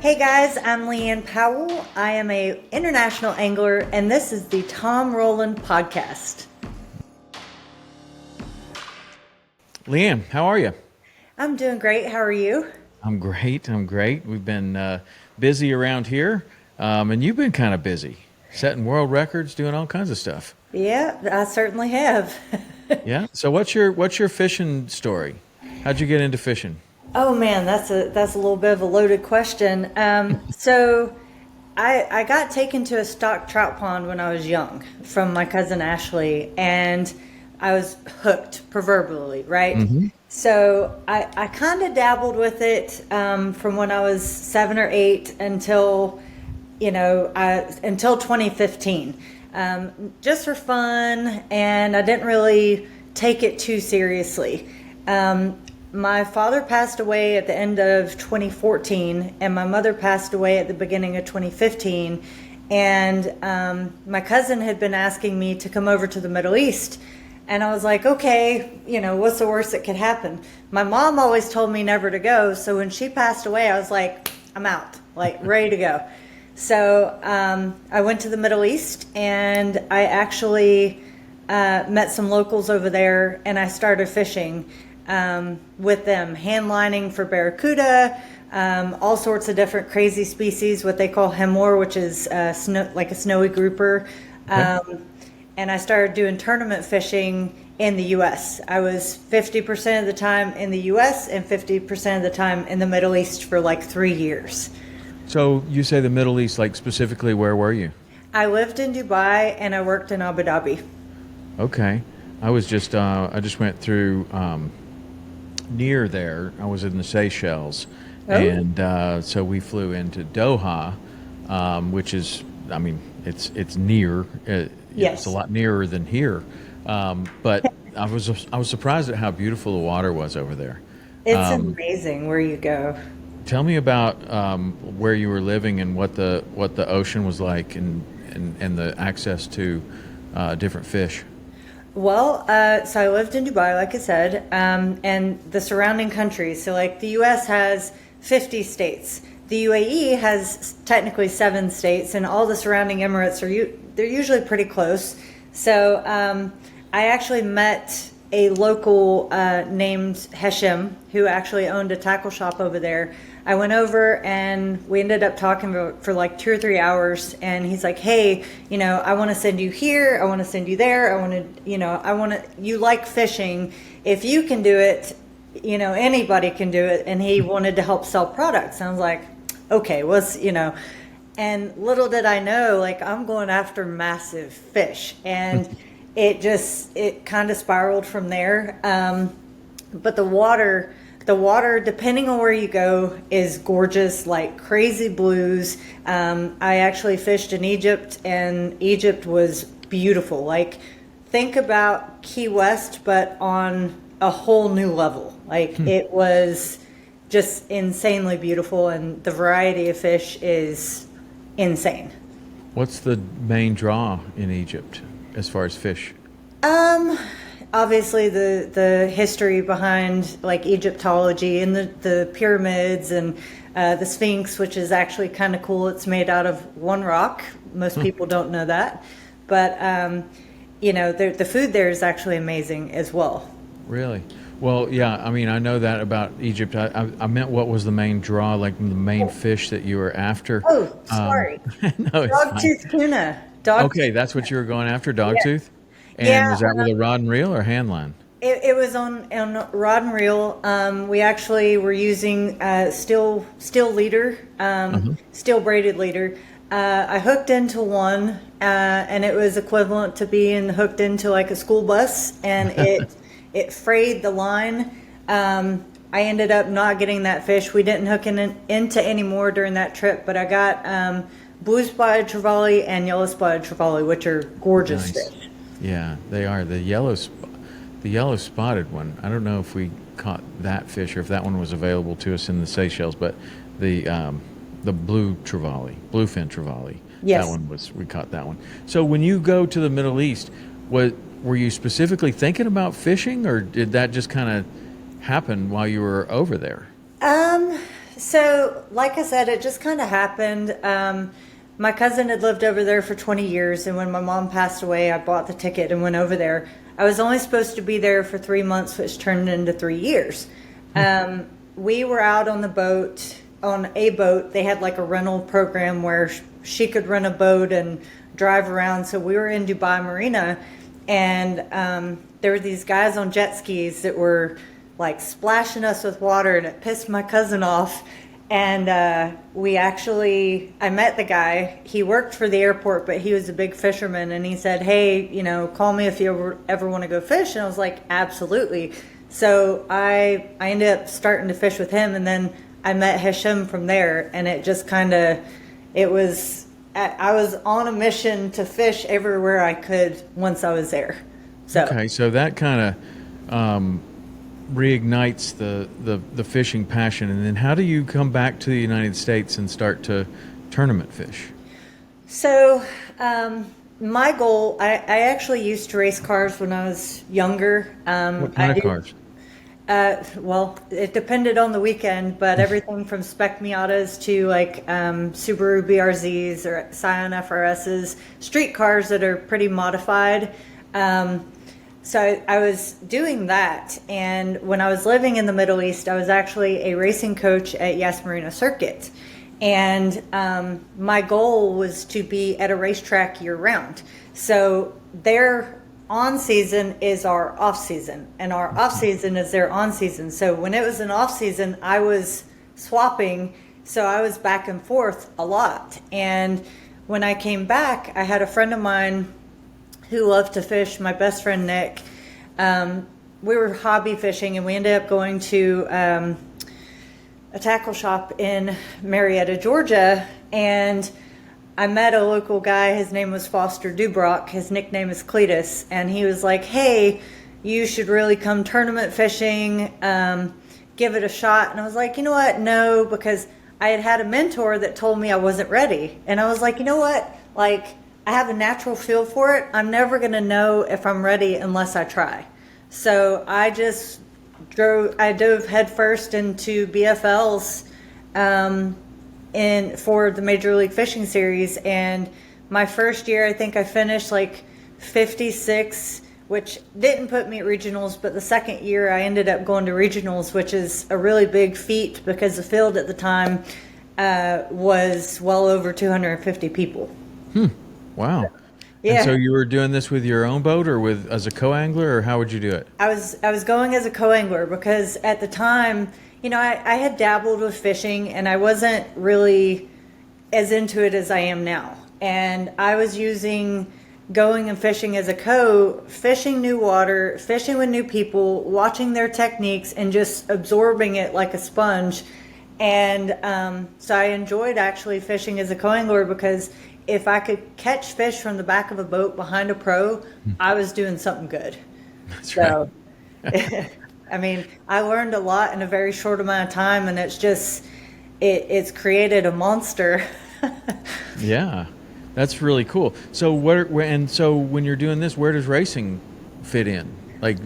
Hey guys, I'm Leanne Powell. I am a international angler, and this is the Tom Rowland Podcast. Leanne, how are you? I'm doing great. How are you? I'm great. We've been busy around here, and you've been kind of busy, setting world records, doing all kinds of stuff. Yeah, I certainly have. Yeah. So what's your fishing story? How'd you get into fishing? Oh man, that's a little bit of a loaded question. So I got taken to a stock trout pond when I was young from my cousin Ashley, and I was hooked, proverbially, right? Mm-hmm. So I kind of dabbled with it from when I was 7 or 8 until 2015, just for fun, and I didn't really take it too seriously. My father passed away at the end of 2014, and my mother passed away at the beginning of 2015. And my cousin had been asking me to come over to the Middle East. And I was like, okay, what's the worst that could happen? My mom always told me never to go. So when she passed away, I was like, I'm out, like ready to go. So I went to the Middle East, and I actually met some locals over there, and I started fishing with them, hand lining for barracuda, all sorts of different crazy species, what they call hemor, which is like a snowy grouper. And I started doing tournament fishing in the U.S. I was 50% of the time in the U.S. and 50% of the time in the Middle East for like 3 years. So you say the Middle East, like specifically, where were you? I lived in Dubai and I worked in Abu Dhabi. Okay. I just went through near there. I was in the Seychelles. Oh. And so we flew into Doha, which is, it's near. Yes. It's a lot nearer than here. But I was surprised at how beautiful the water was over there. It's amazing where you go. Tell me about where you were living and what the ocean was like and the access to different fish. Well, so I lived in Dubai, like I said, and the surrounding countries. So like the U.S. has 50 states. The UAE has technically 7 states, and all the surrounding Emirates they're usually pretty close. So I actually met a local named Hesham, who actually owned a tackle shop over there. I went over and we ended up talking for like 2 or 3 hours, and he's like, hey, I want to send you here, I want to send you there, you like fishing, if you can do it, anybody can do it. And he wanted to help sell products. And I was like, okay, and little did I know, like, I'm going after massive fish, and it kind of spiraled from there. But the water, depending on where you go, is gorgeous, like crazy blues. I actually fished in Egypt, and Egypt was beautiful. Like, think about Key West, but on a whole new level. Like, it was just insanely beautiful, and the variety of fish is insane. What's the main draw in Egypt as far as fish? Obviously the history behind like Egyptology and the pyramids and the Sphinx, which is actually kind of cool. It's made out of one rock. Most people don't know that, but the food there is actually amazing as well. Really? Well, yeah. I know that about Egypt. I meant what was the main draw, like the main fish that you were after. Oh, sorry. No, Dogtooth tuna. Okay, that's what you were going after, dogtooth? And Yeah, was that with a rod and reel or hand line? It was on rod and reel. We actually were using steel leader, steel braided leader. I hooked into one, and it was equivalent to being hooked into like a school bus, and it frayed the line. I ended up not getting that fish. We didn't hook into any more during that trip, but I got blue spotted trevally and yellow spotted trevally, which are gorgeous Nice. fish. Yeah, they are. The yellow spotted one. I don't know if we caught that fish or if that one was available to us in the Seychelles, but the blue trevally, bluefin trevally. Yes. That one we caught that one. So when you go to the Middle East, were you specifically thinking about fishing, or did that just kind of happen while you were over there? So, like I said, it just kind of happened. My cousin had lived over there for 20 years, and when my mom passed away, I bought the ticket and went over there. I was only supposed to be there for 3 months, which turned into 3 years. We were out on the boat, on a boat. They had like a rental program where she could rent a boat and drive around. So we were in Dubai Marina, and there were these guys on jet skis that were like splashing us with water, and it pissed my cousin off. And I met the guy. He worked for the airport, but he was a big fisherman. And he said, hey, call me if you ever want to go fish. And I was like, absolutely. So I ended up starting to fish with him. And then I met Hisham from there. And it just I was on a mission to fish everywhere I could once I was there. Okay, so that kind of reignites the fishing passion. And then how do you come back to the United States and start to tournament fish? So my goal, I actually used to race cars when I was younger. What kind of cars? Well, it depended on the weekend, but everything from spec Miatas to like Subaru BRZs or Scion FRSs, street cars that are pretty modified. So I was doing that, and when I was living in the Middle East, I was actually a racing coach at Yas Marina Circuit. And my goal was to be at a racetrack year-round. So their on-season is our off-season, and our off-season is their on-season. So when it was an off-season, I was swapping, so I was back and forth a lot. And when I came back, I had a friend of mine who loved to fish, my best friend Nick. We were hobby fishing, and we ended up going to a tackle shop in Marietta, Georgia, and I met a local guy. His name was Foster Dubrock. His nickname is Cletus, and he was like, hey, you should really come tournament fishing, give it a shot. And I was like, you know what, no, because I had a mentor that told me I wasn't ready. And I was like, you know what, like, I have a natural feel for it. I'm never going to know if I'm ready unless I try. So I dove headfirst into BFLs for the Major League Fishing Series. And my first year, I think I finished like 56, which didn't put me at regionals. But the second year, I ended up going to regionals, which is a really big feat because the field at the time was well over 250 people. Wow. Yeah. And so you were doing this with your own boat or as a co-angler, or how would you do it? I was going as a co-angler because at the time, I had dabbled with fishing, and I wasn't really as into it as I am now. And I was going and fishing as a fishing new water, fishing with new people, watching their techniques, and just absorbing it like a sponge. And so I enjoyed actually fishing as a co-angler because if I could catch fish from the back of a boat behind a pro, I was doing something good. That's right. I mean, I learned a lot in a very short amount of time, and it's created a monster. Yeah, that's really cool. So when you're doing this, where does racing fit in? Like,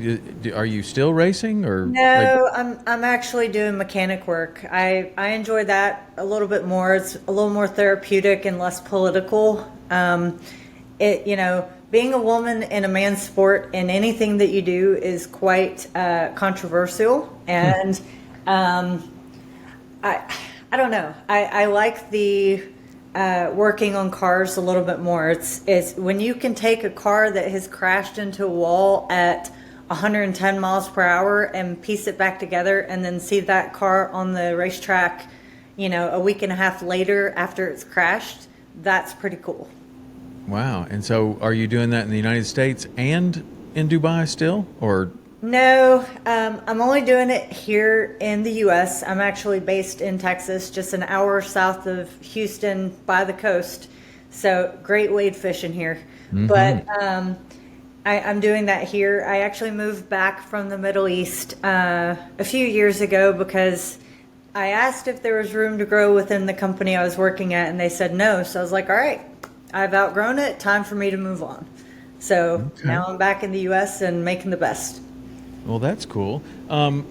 are you still racing or? No, I'm actually doing mechanic work. I enjoy that a little bit more. It's a little more therapeutic and less political. Being a woman in a man's sport and anything that you do is quite controversial. And I don't know. I like the working on cars a little bit more. It's when you can take a car that has crashed into a wall at 110 miles per hour and piece it back together, and then see that car on the racetrack, a week and a half later after it's crashed. That's pretty cool. Wow. And so are you doing that in the United States and in Dubai still, or? No, I'm only doing it here in the U.S. I'm actually based in Texas, just an hour south of Houston by the coast. So great wade fishing here. Mm-hmm. But I'm doing that here. I actually moved back from the Middle East a few years ago because I asked if there was room to grow within the company I was working at, and they said no. So I was like, all right, I've outgrown it. Time for me to move on. So Now I'm back in the U.S. and making the best. Well, that's cool.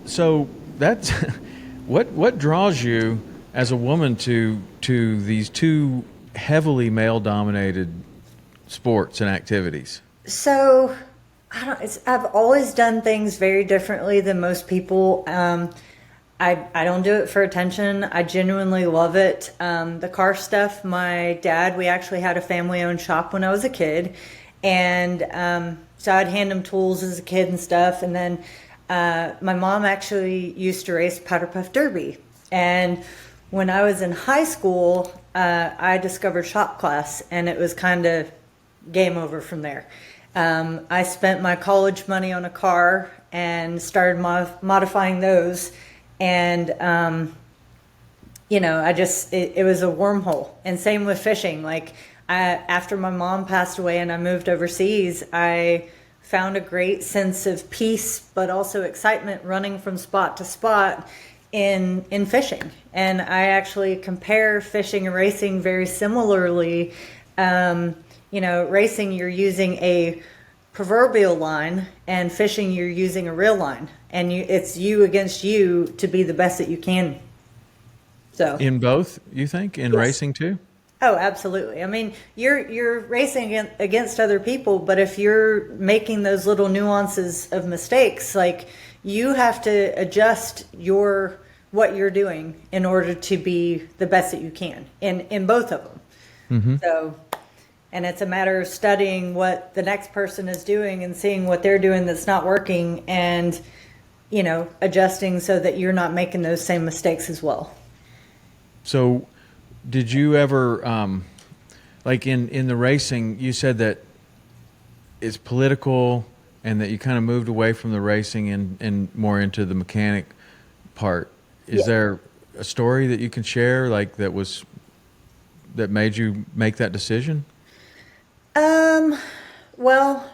So that's What draws you as a woman to these two heavily male dominated sports and activities? So I've always done things very differently than most people. I don't do it for attention. I genuinely love it. The car stuff, my dad, we actually had a family-owned shop when I was a kid. And so I'd hand him tools as a kid and stuff. And then my mom actually used to race Powder Puff Derby. And when I was in high school, I discovered shop class, and it was kind of game over from there. I spent my college money on a car and started modifying those. And, it was a wormhole. And same with fishing. Like, after my mom passed away and I moved overseas, I found a great sense of peace, but also excitement running from spot to spot in fishing. And I actually compare fishing and racing very similarly. Racing, you're using a proverbial line, and fishing, you're using a real line, and it's you against you to be the best that you can. So in both, you think, in racing too? Oh, absolutely. I mean, you're racing against other people, but if you're making those little nuances of mistakes, like, you have to adjust what you're doing in order to be the best that you can in both of them. Mm-hmm. So, and it's a matter of studying what the next person is doing and seeing what they're doing that's not working, and adjusting so that you're not making those same mistakes as well. So did you ever, like in the racing, you said that it's political and that you kind of moved away from the racing and more into the mechanic part. Is there a story that you can share, like, that made you make that decision? Well,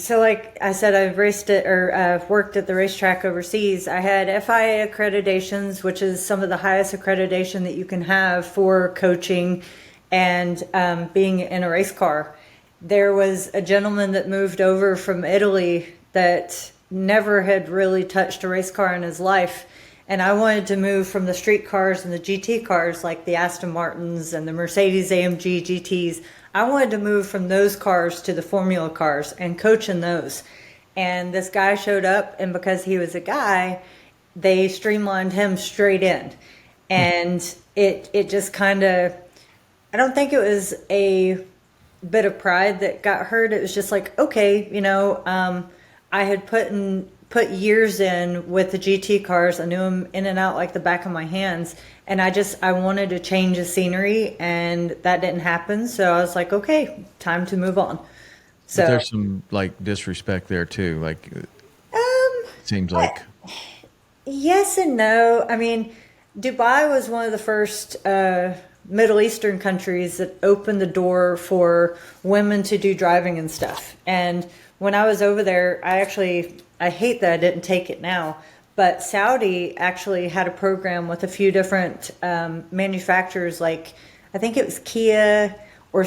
like I said, I've raced it, or I've worked at the racetrack overseas. I had FIA accreditations, which is some of the highest accreditation that you can have for coaching and being in a race car. There was a gentleman that moved over from Italy that never had really touched a race car in his life. And I wanted to move from the street cars and the GT cars, like the Aston Martins and the Mercedes AMG GTs. I wanted to move from those cars to the Formula cars and coach in those. And this guy showed up, and because he was a guy, they streamlined him straight in. And it just kind of, I don't think it was a bit of pride that got hurt. It was just like, okay, I had put years in with the GT cars. I knew them in and out like the back of my hands. And I wanted to change the scenery, and that didn't happen. So I was like, okay, time to move on. So but there's some, like, disrespect there too. Like, seems like. Yes and no. I mean, Dubai was one of the first Middle Eastern countries that opened the door for women to do driving and stuff. And when I was over there, I hate that I didn't take it now, but Saudi actually had a program with a few different manufacturers, like I think it was Kia or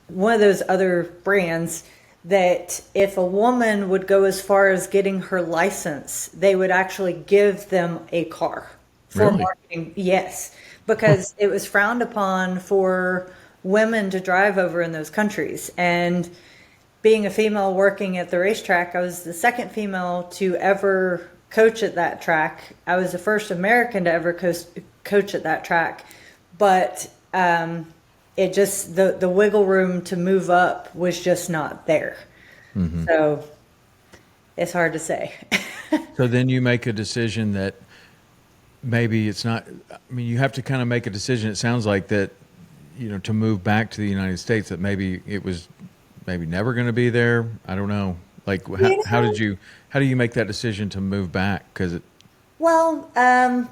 one of those other brands, that if a woman would go as far as getting her license, they would actually give them a car for Really? marketing. Yes, because it was frowned upon for women to drive over in those countries. And being a female working at the racetrack, I was the second female to ever coach at that track. I was the first American to ever coach at that track. But it just, the wiggle room to move up was just not there. Mm-hmm. So it's hard to say. So then you make a decision that maybe it's not, I mean, you have to kind of make a decision, it sounds like, that, to move back to the United States, that maybe it was never going to be there. I don't know. Like, how do you make that decision to move back? I'm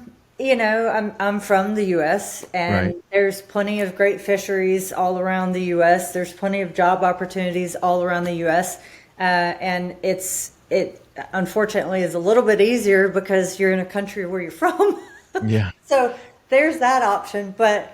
from the U.S. and Right. There's plenty of great fisheries all around the U.S. There's plenty of job opportunities all around the U.S. And it unfortunately is a little bit easier because you're in a country where you're from. Yeah. So there's that option. But,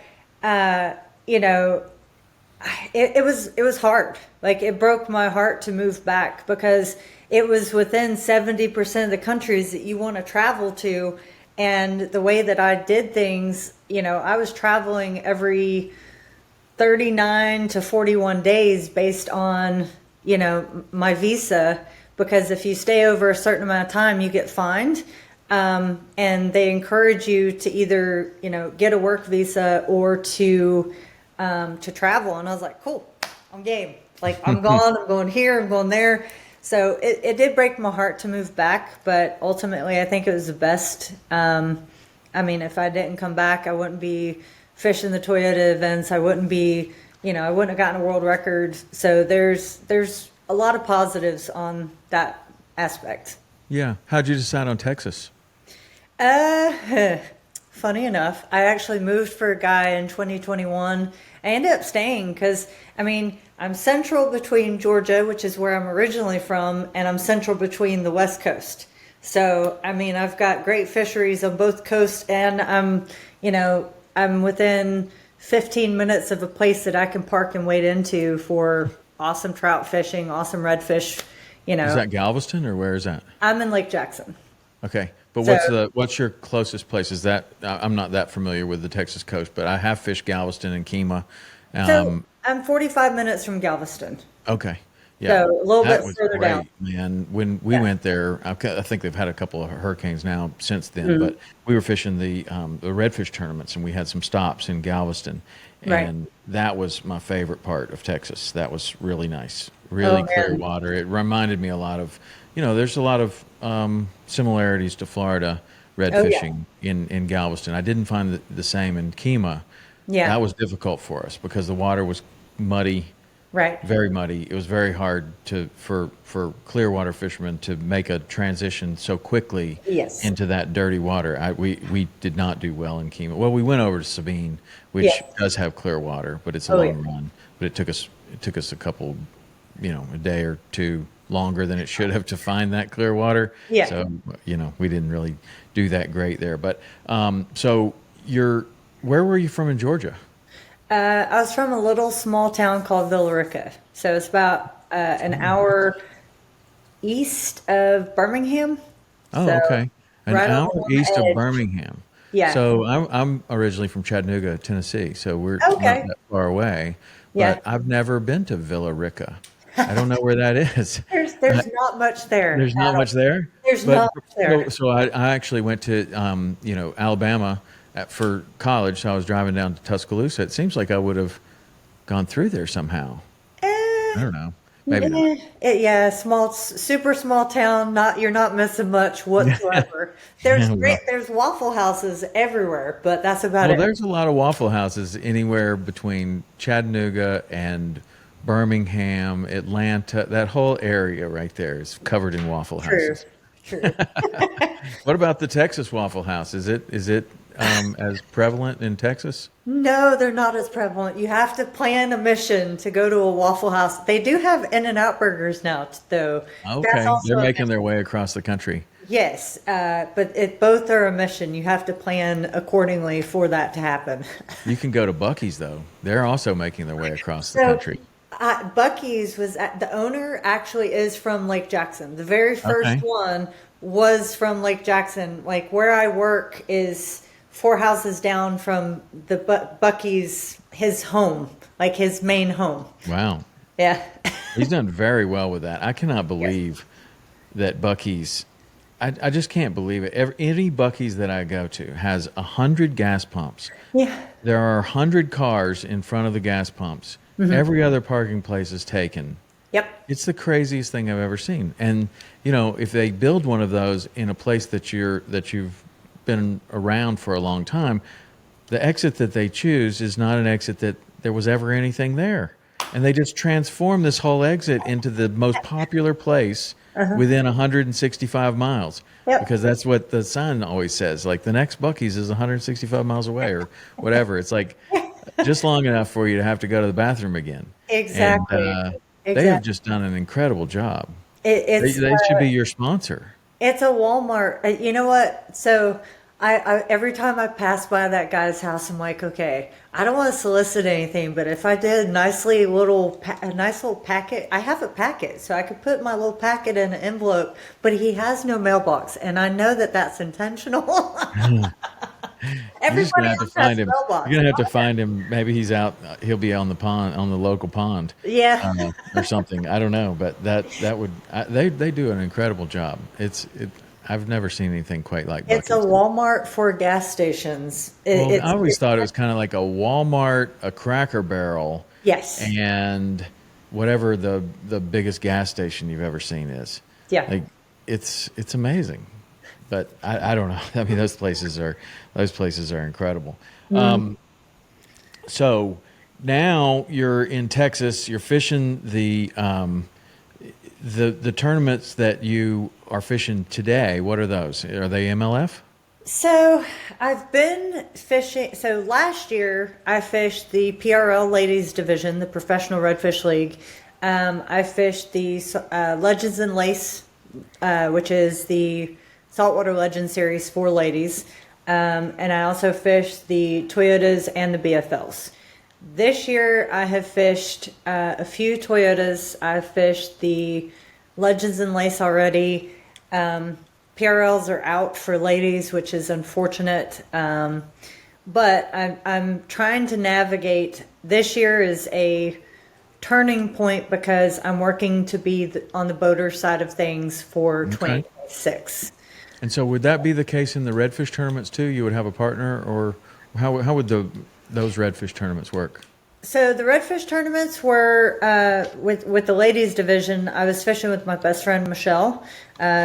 It was hard. Like, it broke my heart to move back because it was within 70% of the countries that you want to travel to. And the way that I did things, I was traveling every 39 to 41 days based on, my visa, because if you stay over a certain amount of time, you get fined. And they encourage you to either, get a work visa or to travel. And I was like, cool, I'm game. Like, I'm gone, I'm going here, I'm going there. So it did break my heart to move back, but ultimately I think it was the best. If I didn't come back, I wouldn't be fishing the Toyota events. I wouldn't be, I wouldn't have gotten a world record. So there's a lot of positives on that aspect. Yeah. How'd you decide on Texas? Funny enough, I actually moved for a guy in 2021. I ended up staying because, I'm central between Georgia, which is where I'm originally from, and I'm central between the West Coast. So, I've got great fisheries on both coasts, and I'm within 15 minutes of a place that I can park and wade into for awesome trout fishing, awesome redfish, Is that Galveston or where is that? I'm in Lake Jackson. Okay. But So- what's your closest place? Is that I'm not that familiar with the Texas coast, but I have fished Galveston and Kemah. So I'm 45 minutes from Galveston. Okay. Yeah. So a little That bit was further great, down. man. When we went there, I think they've had a couple of hurricanes now since then, but we were fishing the redfish tournaments, and we had some stops in Galveston, Right. and that was my favorite part of Texas. That was really nice, really clear man. water. It reminded me a lot of, there's a lot of similarities to Florida red Oh, yeah. fishing in Galveston. I didn't find the same in Kemah. Yeah. That was difficult for us because the water was muddy. Right. Very muddy. It was very hard for clear water fishermen to make a transition so quickly Yes. into that dirty water. We did not do well in Kemah. Well, we went over to Sabine, which Yes. does have clear water, but it's a Oh, long yeah. run. But it took us a couple, a day or two longer than it should have to find that clear water. Yeah. So we didn't really do that great there. But where were you from in Georgia? I was from a little small town called Villarica. So it's about an hour east of Birmingham. Oh, So okay. An right hour on the east of edge. Birmingham. Yeah. So I'm originally from Chattanooga, Tennessee. So we're Okay. not that far away. Yeah. But I've never been to Villa Rica. I don't know where that is. There's not much there. There's not much there. There's But not much there. so I actually went to Alabama for college. So I was driving down to Tuscaloosa. It seems like I would have gone through there somehow. I don't know. Maybe not. Super small town. You're not missing much whatsoever. There's Yeah, well. there's Waffle Houses everywhere, but that's about Well, it. there's a lot of Waffle Houses anywhere between Chattanooga and Birmingham, Atlanta. That whole area right there is covered in Waffle True, Houses. true. What about the Texas Waffle House? Is it as prevalent in Texas? No, they're not as prevalent. You have to plan a mission to go to a Waffle House. They do have In-N-Out burgers now, though. That's Okay, also they're a making their way across the country. Yes, but both are a mission. You have to plan accordingly for that to happen. You can go to Buc-ee's though; they're also making their way across the So, country. Bucky's the owner actually is from Lake Jackson. The very first Okay. one was from Lake Jackson. Like where I work is 4 houses down from the Bucky's, his home, like his main home. Wow, Yeah. he's done very well with that. I cannot believe that Buc-ee's. I just can't believe it. Any Buc-ee's that I go to has 100 gas pumps. Yeah. There are 100 cars in front of the gas pumps. Every other parking place is taken. Yep. It's the craziest thing I've ever seen. And if they build one of those in a place that you've been around for a long time, the exit that they choose is not an exit that there was ever anything there. And they just transform this whole exit into the most popular place within 165 miles. Yep. Because that's what the sign always says. Like the next Buc-ee's is 165 miles away or whatever. It's like just long enough for you to have to go to the bathroom again. Exactly. And, they have just done an incredible job. It's They should be your sponsor. It's a Walmart. You know what? So Every time I pass by that guy's house, I'm like, okay, I don't want to solicit anything, but if I did a nice little packet, I have a packet, so I could put my little packet in an envelope, but he has no mailbox, and I know that that's intentional. You're just gonna Everybody have to else has find him. mailbox. You're gonna have to find him. Maybe he's out. He'll be on the pond, on the local pond, Yeah. or something. I don't know, but that would they do an incredible job. I've never seen anything quite like It's a buckets. Walmart for gas stations. Well, I always thought it was kind of like a Walmart, a Cracker Barrel, Yes. and whatever the biggest gas station you've ever seen is. Yeah. Like it's amazing, but I don't know. I mean, those places are incredible. So now you're in Texas. You're fishing the tournaments that you are fishing today. What are those? Are they MLF? So I've been fishing. So last year I fished the PRL Ladies Division, the Professional Redfish League. I fished the Legends and Lace, which is the Saltwater Legend Series for ladies. And I also fished the Toyotas and the BFLs. This year I have fished a few Toyotas. I've fished the Legends and Lace already. PRLs are out for ladies, which is unfortunate. But I'm trying to navigate. This year is a turning point because I'm working to be on the boater side of things for 2026. And so would that be the case in the redfish tournaments too? You would have a partner, or how would those redfish tournaments work? So the redfish tournaments were with the ladies division. I was fishing with my best friend Michelle.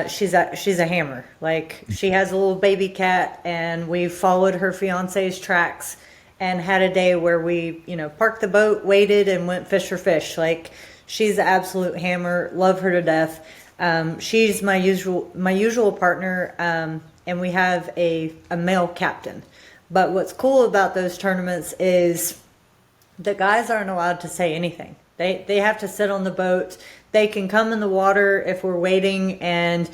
She's a hammer. Like, she has a little baby cat, and we followed her fiance's tracks and had a day where we, parked the boat, waited, and went fish for fish. Like, she's an absolute hammer. Love her to death. She's my usual partner, and we have a male captain. But what's cool about those tournaments is the guys aren't allowed to say anything. They have to sit on the boat. They can come in the water if we're waiting and,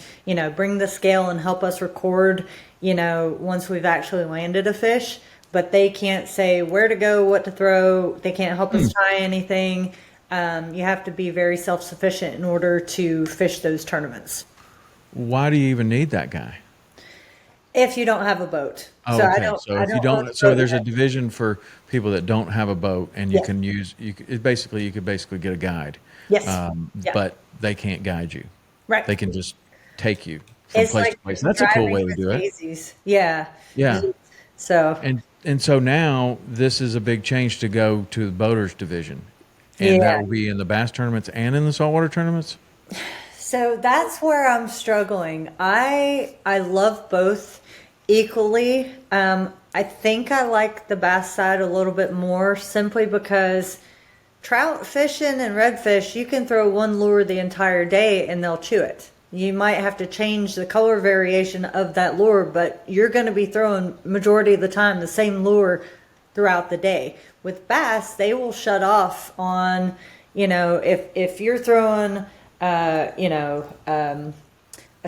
bring the scale and help us record, once we've actually landed a fish. But they can't say where to go, what to throw. They can't help us tie anything. You have to be very self-sufficient in order to fish those tournaments. Why do you even need that guy? If you don't have a boat. Oh, okay. So there's a division for people that don't have a boat, and you can use you could basically get a guide. Yes. But they can't guide you. Right. They can just take you from place to place. That's a cool way to do it. Daisies. Yeah. Yeah. So. And so now this is a big change to go to the boaters division, and that will be in the bass tournaments and in the saltwater tournaments. So that's where I'm struggling. I love both equally. I think I like the bass side a little bit more simply because trout fishing and redfish, you can throw one lure the entire day and they'll chew it. You might have to change the color variation of that lure, but you're going to be throwing majority of the time the same lure throughout the day. With bass, they will shut off on, if you're throwing a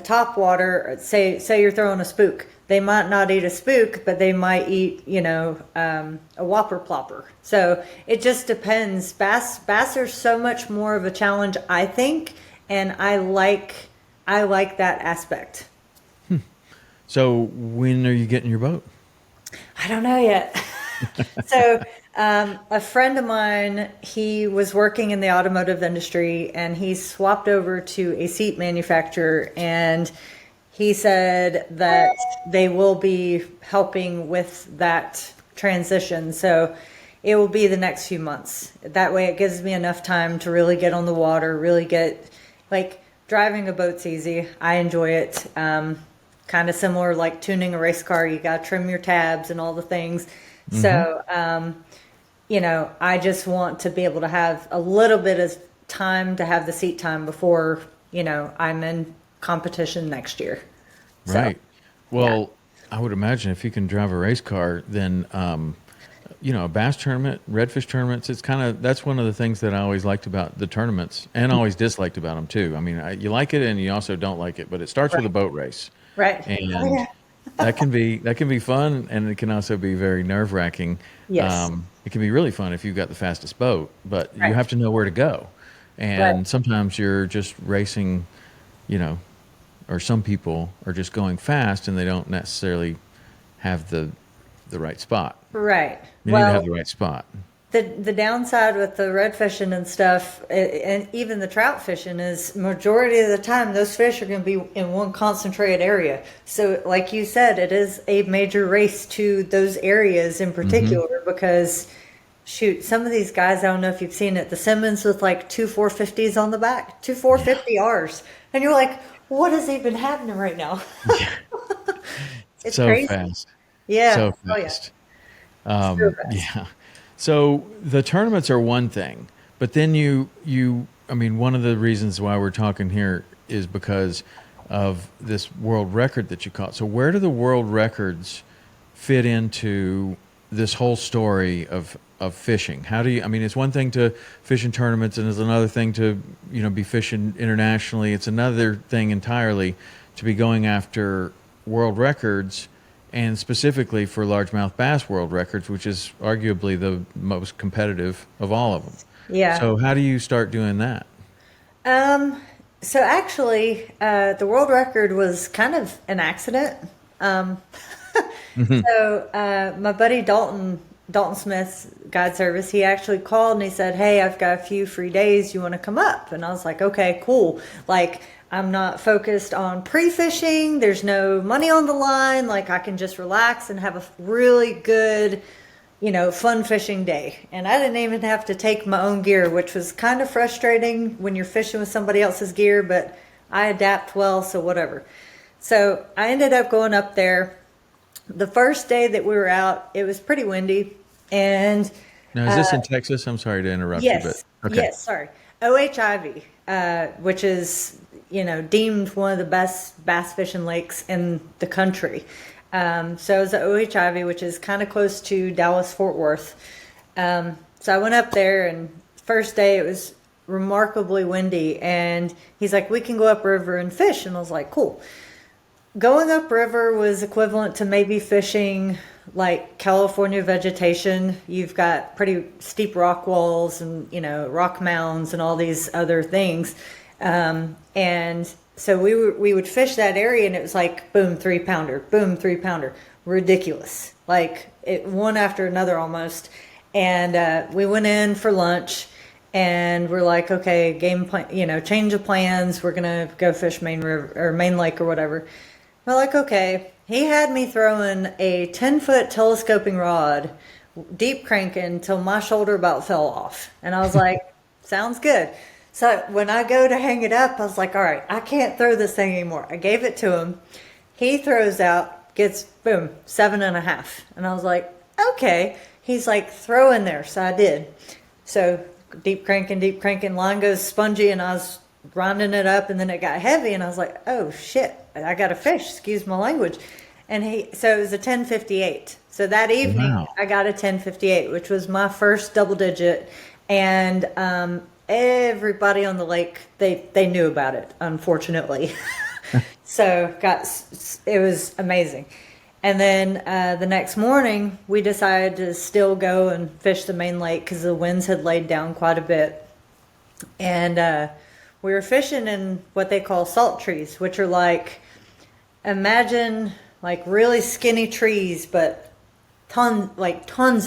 top water, say you're throwing a spook. They might not eat a spook, but they might eat, a whopper plopper. So it just depends. Bass are so much more of a challenge, I think, and I like that aspect. So when are you getting your boat? I don't know yet. So a friend of mine, he was working in the automotive industry, and he swapped over to a seat manufacturer, and he said that they will be helping with that transition. So it will be the next few months. That way it gives me enough time to really get on the water, really get, driving a boat's easy. I enjoy it. Kind of similar like tuning a race car. You got to trim your tabs and all the things. Mm-hmm. So, I just want to be able to have a little bit of time to have the seat time before, I'm in competition next year. Right. So, well, I would imagine if you can drive a race car, then, a bass tournament, redfish tournaments, that's one of the things that I always liked about the tournaments and always disliked about them too. I mean, you like it and you also don't like it, but it starts with a boat race. Right. And That can be fun, and it can also be very nerve-wracking. Yes. It can be really fun if you've got the fastest boat, but you Right. have to know where to go. Right. And sometimes you're just racing, you know, or some people are just going fast and they don't necessarily have the right spot. Right. You need to have Well, the right spot. the downside with the red fishing and stuff, and even the trout fishing, is majority of the time those fish are going to be in one concentrated area. So, like you said, it is a major race to those areas in Hmm. particular because, shoot, some of these guys, I don't know if you've seen it, the Simmons with like two 450s on the back, two Yeah. 450Rs, and you're like, what is even happening right now? Yeah. It's So crazy. fast. Yeah. So Oh yeah. fast. So fast. Yeah. So the tournaments are one thing, but then I mean, one of the reasons why we're talking here is because of this world record that you caught. So where do the world records fit into this whole story of fishing? How do you, I mean, it's one thing to fish in tournaments and it's another thing to, be fishing internationally. It's another thing entirely to be going after world records and specifically for largemouth bass world records, which is arguably the most competitive of all of them. Yeah. So how do you start doing that? Um, so actually, the world record was kind of an accident. Um, my buddy Dalton Smith's guide service, he actually called and he said, "Hey, I've got a few free days. You want to come up?" And I was like, "Okay, cool." Like, I'm not focused on pre-fishing. There's no money on the line. Like, I can just relax and have a really good, fun fishing day. And I didn't even have to take my own gear, which was kind of frustrating when you're fishing with somebody else's gear, but I adapt well, so whatever. So I ended up going up there. The first day that we were out, it was pretty windy. And Now, is this in Texas? I'm sorry to interrupt you, but yes, okay. yes, sorry. OHIV, which is, deemed one of the best bass fishing lakes in the country. So it's the OHIV, which is kind of close to Dallas, Fort Worth. So I went up there, and first day it was remarkably windy. And he's like, "We can go upriver and fish." And I was like, "Cool." Going upriver was equivalent to maybe fishing like California vegetation. You've got pretty steep rock walls and, rock mounds and all these other things. And so we would fish that area and it was like, boom, 3-pounder, boom, 3-pounder. Ridiculous. Like it one after another almost. And we went in for lunch and we're like, okay, game plan, change of plans. We're going to go fish Main River or Main Lake or whatever. We're like, okay. He had me throwing a 10-foot telescoping rod, deep cranking till my shoulder about fell off. And I was like, sounds good. So when I go to hang it up, I was like, all right, I can't throw this thing anymore. I gave it to him. He throws out, gets, boom, 7.5. And I was like, okay. He's like, throw in there. So I did. So deep cranking, line goes spongy, and I was grinding it up, and then it got heavy, and I was like, oh shit, I got a fish, excuse my language. And so it was a 1058. So that evening Wow. I got a 1058, which was my first double digit. And everybody on the lake, they knew about it, unfortunately. So it was amazing. And then the next morning we decided to still go and fish the main lake because the winds had laid down quite a bit. And we were fishing in what they call salt trees, which are like, imagine like really skinny trees, but tons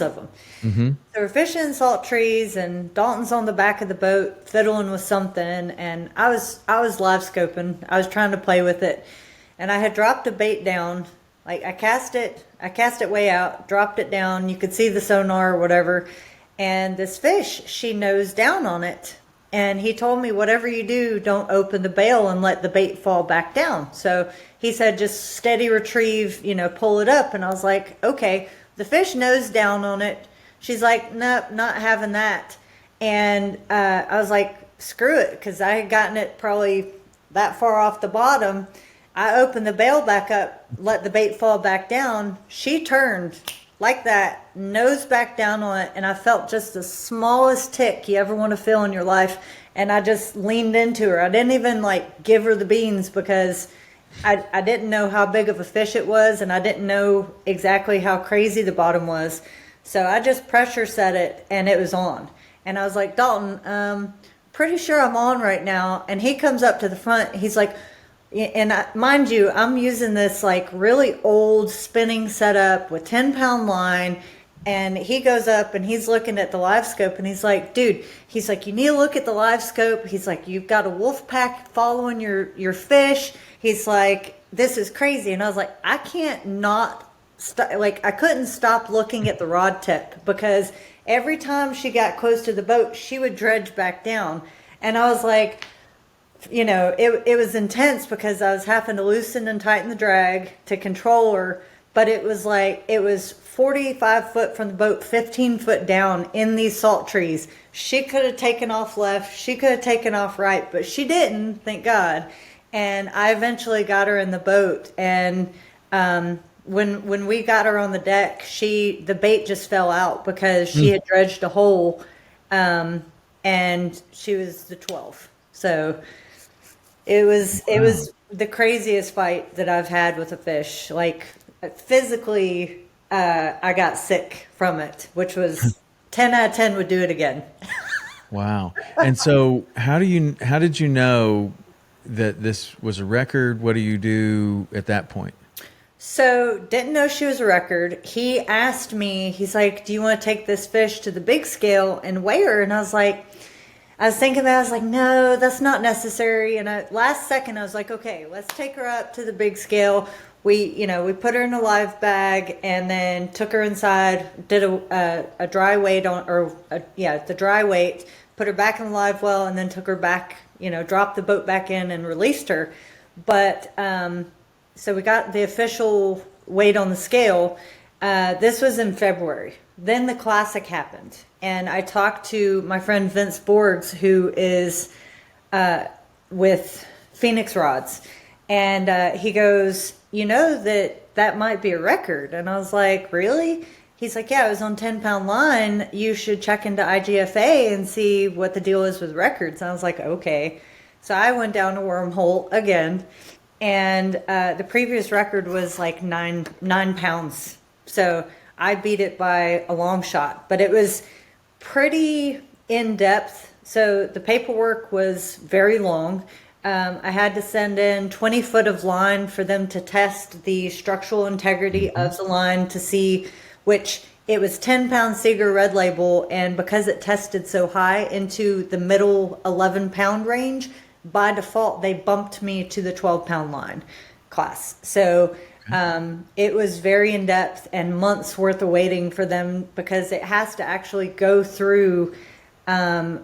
of them. Mm-hmm. So we're fishing in salt trees, and Dalton's on the back of the boat fiddling with something, and I was live scoping. I was trying to play with it, and I had dropped a bait down. Like I cast it way out, dropped it down. You could see the sonar or whatever, and this fish, she nosed down on it. And he told me, whatever you do, don't open the bail and let the bait fall back down. So he said, just steady retrieve, pull it up. And I was like, okay. The fish nosed down on it. She's like, nope, not having that. And I was like, screw it, because I had gotten it probably that far off the bottom. I opened the bail back up, let the bait fall back down. She turned like that, nose back down on it, and I felt just the smallest tick you ever want to feel in your life, and I just leaned into her. I didn't even like give her the beans because I didn't know how big of a fish it was, and I didn't know exactly how crazy the bottom was. So I just pressure set it, and it was on. And I was like, Dalton, pretty sure I'm on right now. And he comes up to the front. He's like, mind you, I'm using this like really old spinning setup with 10-pound line. And he goes up and he's looking at the live scope and he's like, dude, he's like, you need to look at the live scope. He's like, you've got a wolf pack following your fish. He's like, this is crazy. And I was like, I can't not I couldn't stop looking at the rod tip because every time she got close to the boat, she would dredge back down. And I was like, it was intense because I was having to loosen and tighten the drag to control her. But it was 45 foot from the boat, 15 foot down in these salt trees. She could have taken off left. She could have taken off right, but she didn't, thank God. And I eventually got her in the boat. And when we got her on the deck, the bait just fell out because she had dredged a hole, and she was the 12th. So it was the craziest fight that I've had with a fish. Like physically, I got sick from it, which was 10 out of 10 would do it again. Wow. And so how did you know that this was a record? What do you do at that point? So didn't know she was a record. He asked me, he's like, do you want to take this fish to the big scale and weigh her? And I was thinking about it, I was like, no, that's not necessary. And last second, I was like, okay, let's take her up to the big scale. We put her in a live bag and then took her inside, did a dry weight the dry weight, put her back in the live well, and then took her back, dropped the boat back in and released her. But, so we got the official weight on the scale. This was in February. Then the classic happened. And I talked to my friend Vince Borgs, who is with Phoenix Rods. And he goes, that might be a record. And I was like, really? He's like, yeah, it was on 10-pound line. You should check into IGFA and see what the deal is with records. And I was like, okay. So I went down a wormhole again. And the previous record was like nine pounds. So I beat it by a long shot. But it was pretty in-depth. So the paperwork was very long. I had to send in 20 foot of line for them to test the structural integrity of the line to see which it was 10-pound Seeger red label. And because it tested so high into the middle 11-pound range, by default, they bumped me to the 12-pound line class. So it was very in-depth and months worth of waiting for them because it has to actually go through, I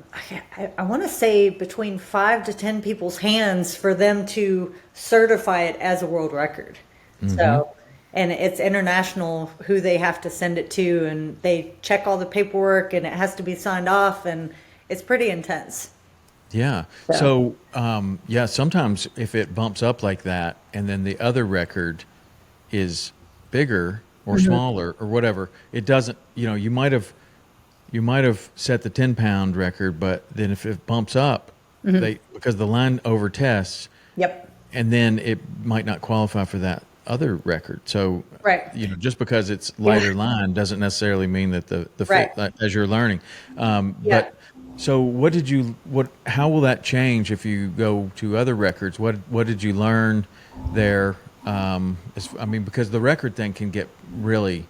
want to say between 5 to 10 people's hands for them to certify it as a world record. Mm-hmm. So, and it's international who they have to send it to, and they check all the paperwork and it has to be signed off, and it's pretty intense. Yeah. So, sometimes if it bumps up like that and then the other record is bigger or smaller or whatever, it doesn't, you might have set the 10-pound record, but then if it bumps up, because the line over tests, and then it might not qualify for that other record. So, just because it's lighter line doesn't necessarily mean that the fit, as you're learning. But so how will that change if you go to other records? What did you learn there? Because the record thing can get really,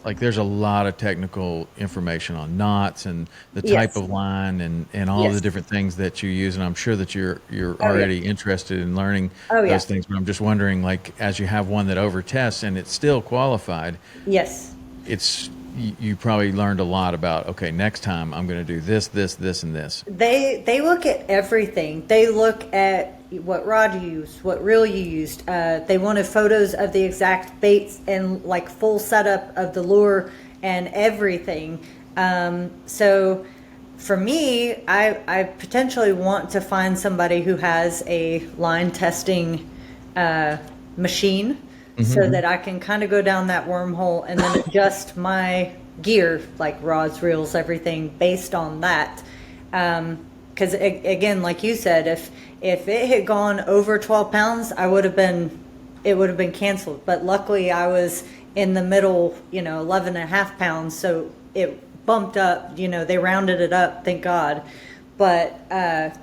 like there's a lot of technical information on knots and the type of line and all the different things that you use. And I'm sure that you're already interested in learning those things, but I'm just wondering, like, as you have one that overtests and it's still qualified. Yes. You probably learned a lot about, okay, next time I'm going to do this, and this. They look at everything. They look at what rod you used, what reel you used. They wanted photos of the exact baits and like full setup of the lure and everything. So for me, I potentially want to find somebody who has a line testing machine. So that I can kind of go down that wormhole and then adjust my gear, like rods, reels, everything based on that. because again, like you said, if it had gone over 12 pounds, it would have been canceled. But luckily I was in the middle, 11 and a half pounds. So it bumped up, they rounded it up, thank God. But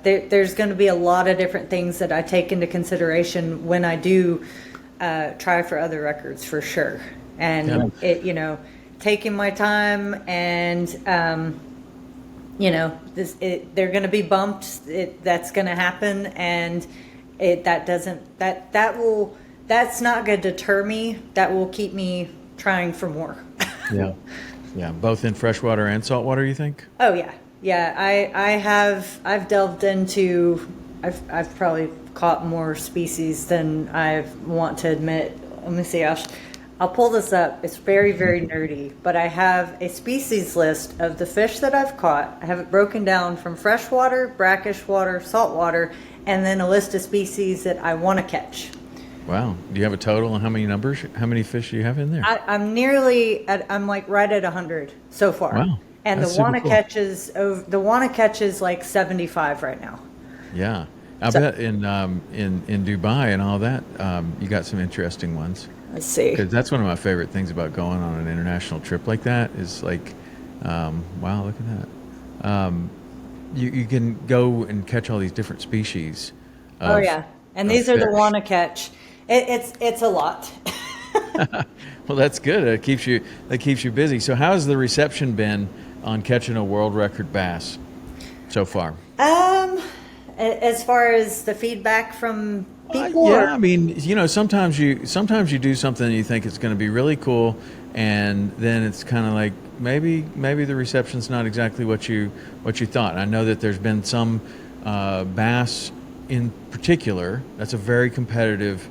there's going to be a lot of different things that I take into consideration when I do try for other records, for sure. And taking my time, and they're going to be bumped. That's going to happen, and that's not going to deter me. That will keep me trying for more. Yeah, both in freshwater and saltwater, you think? Oh yeah. I've delved into. I've probably caught more species than I want to admit. Let me see. I'll pull this up. It's very, very nerdy, but I have a species list of the fish that I've caught. I have it broken down from freshwater, brackish water, saltwater, and then a list of species that I want to catch. Wow. Do you have a total on how many fish do you have in there? I'm like right at 100 so far. Wow. And That's the wanna cool. catch is like 75 right now. Yeah. I bet in Dubai and all that, you got some interesting ones. Let's see. Because that's one of my favorite things about going on an international trip like that is like, wow, look at that. You can go and catch all these different species. Oh yeah, and these are the fish. wanna catch. It's a lot. Well, that's good. That keeps you busy. So how's the reception been on catching a world record bass so far? As far as the feedback from people, yeah, I mean, sometimes you do something and you think it's going to be really cool, and then it's kind of like maybe the reception's not exactly what you thought. I know that there's been some bass in particular that's a very competitive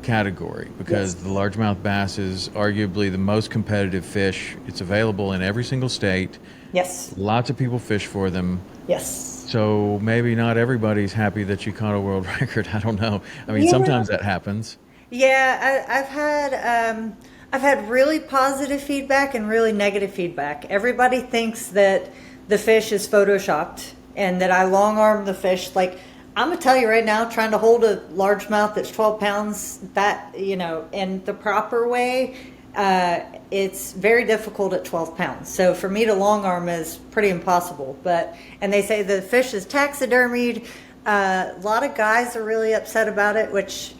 category, because the largemouth bass is arguably the most competitive fish. It's available in every single state. Yes. Lots of people fish for them. Yes. So maybe not everybody's happy that you caught a world record. I don't know. I mean, sometimes that happens. Yeah, I've had really positive feedback and really negative feedback. Everybody thinks that the fish is photoshopped and that I long arm the fish. Like, I'm gonna tell you right now, trying to hold a largemouth that's 12 pounds, that in the proper way, it's very difficult at 12 pounds. So for me to long arm is pretty impossible. And they say the fish is taxidermied. A lot of guys are really upset about it, which,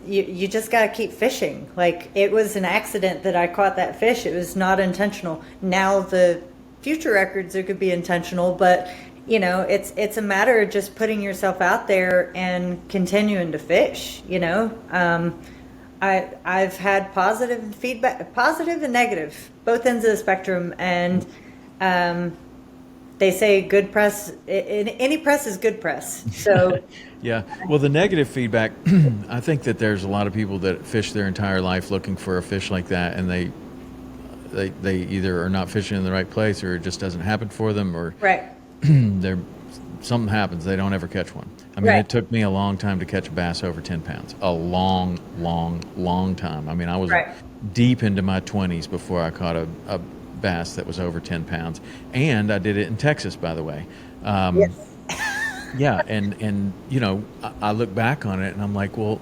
you just got to keep fishing. Like, it was an accident that I caught that fish. It was not intentional. Now the future records, it could be intentional, but it's a matter of just putting yourself out there and continuing to fish. I've had positive feedback, positive and negative, both ends of the spectrum, and they say good press. Any press is good press. So yeah. Well, the negative feedback, I think that there's a lot of people that fish their entire life looking for a fish like that, and they either are not fishing in the right place, or it just doesn't happen for them, or right. Something happens, they don't ever catch one. I mean, It took me a long time to catch a bass over 10 pounds. A long, long, long time. I mean, I was deep into my 20s before I caught a bass that was over 10 pounds. And I did it in Texas, by the way. Yes. Yeah, and I look back on it and I'm like, well,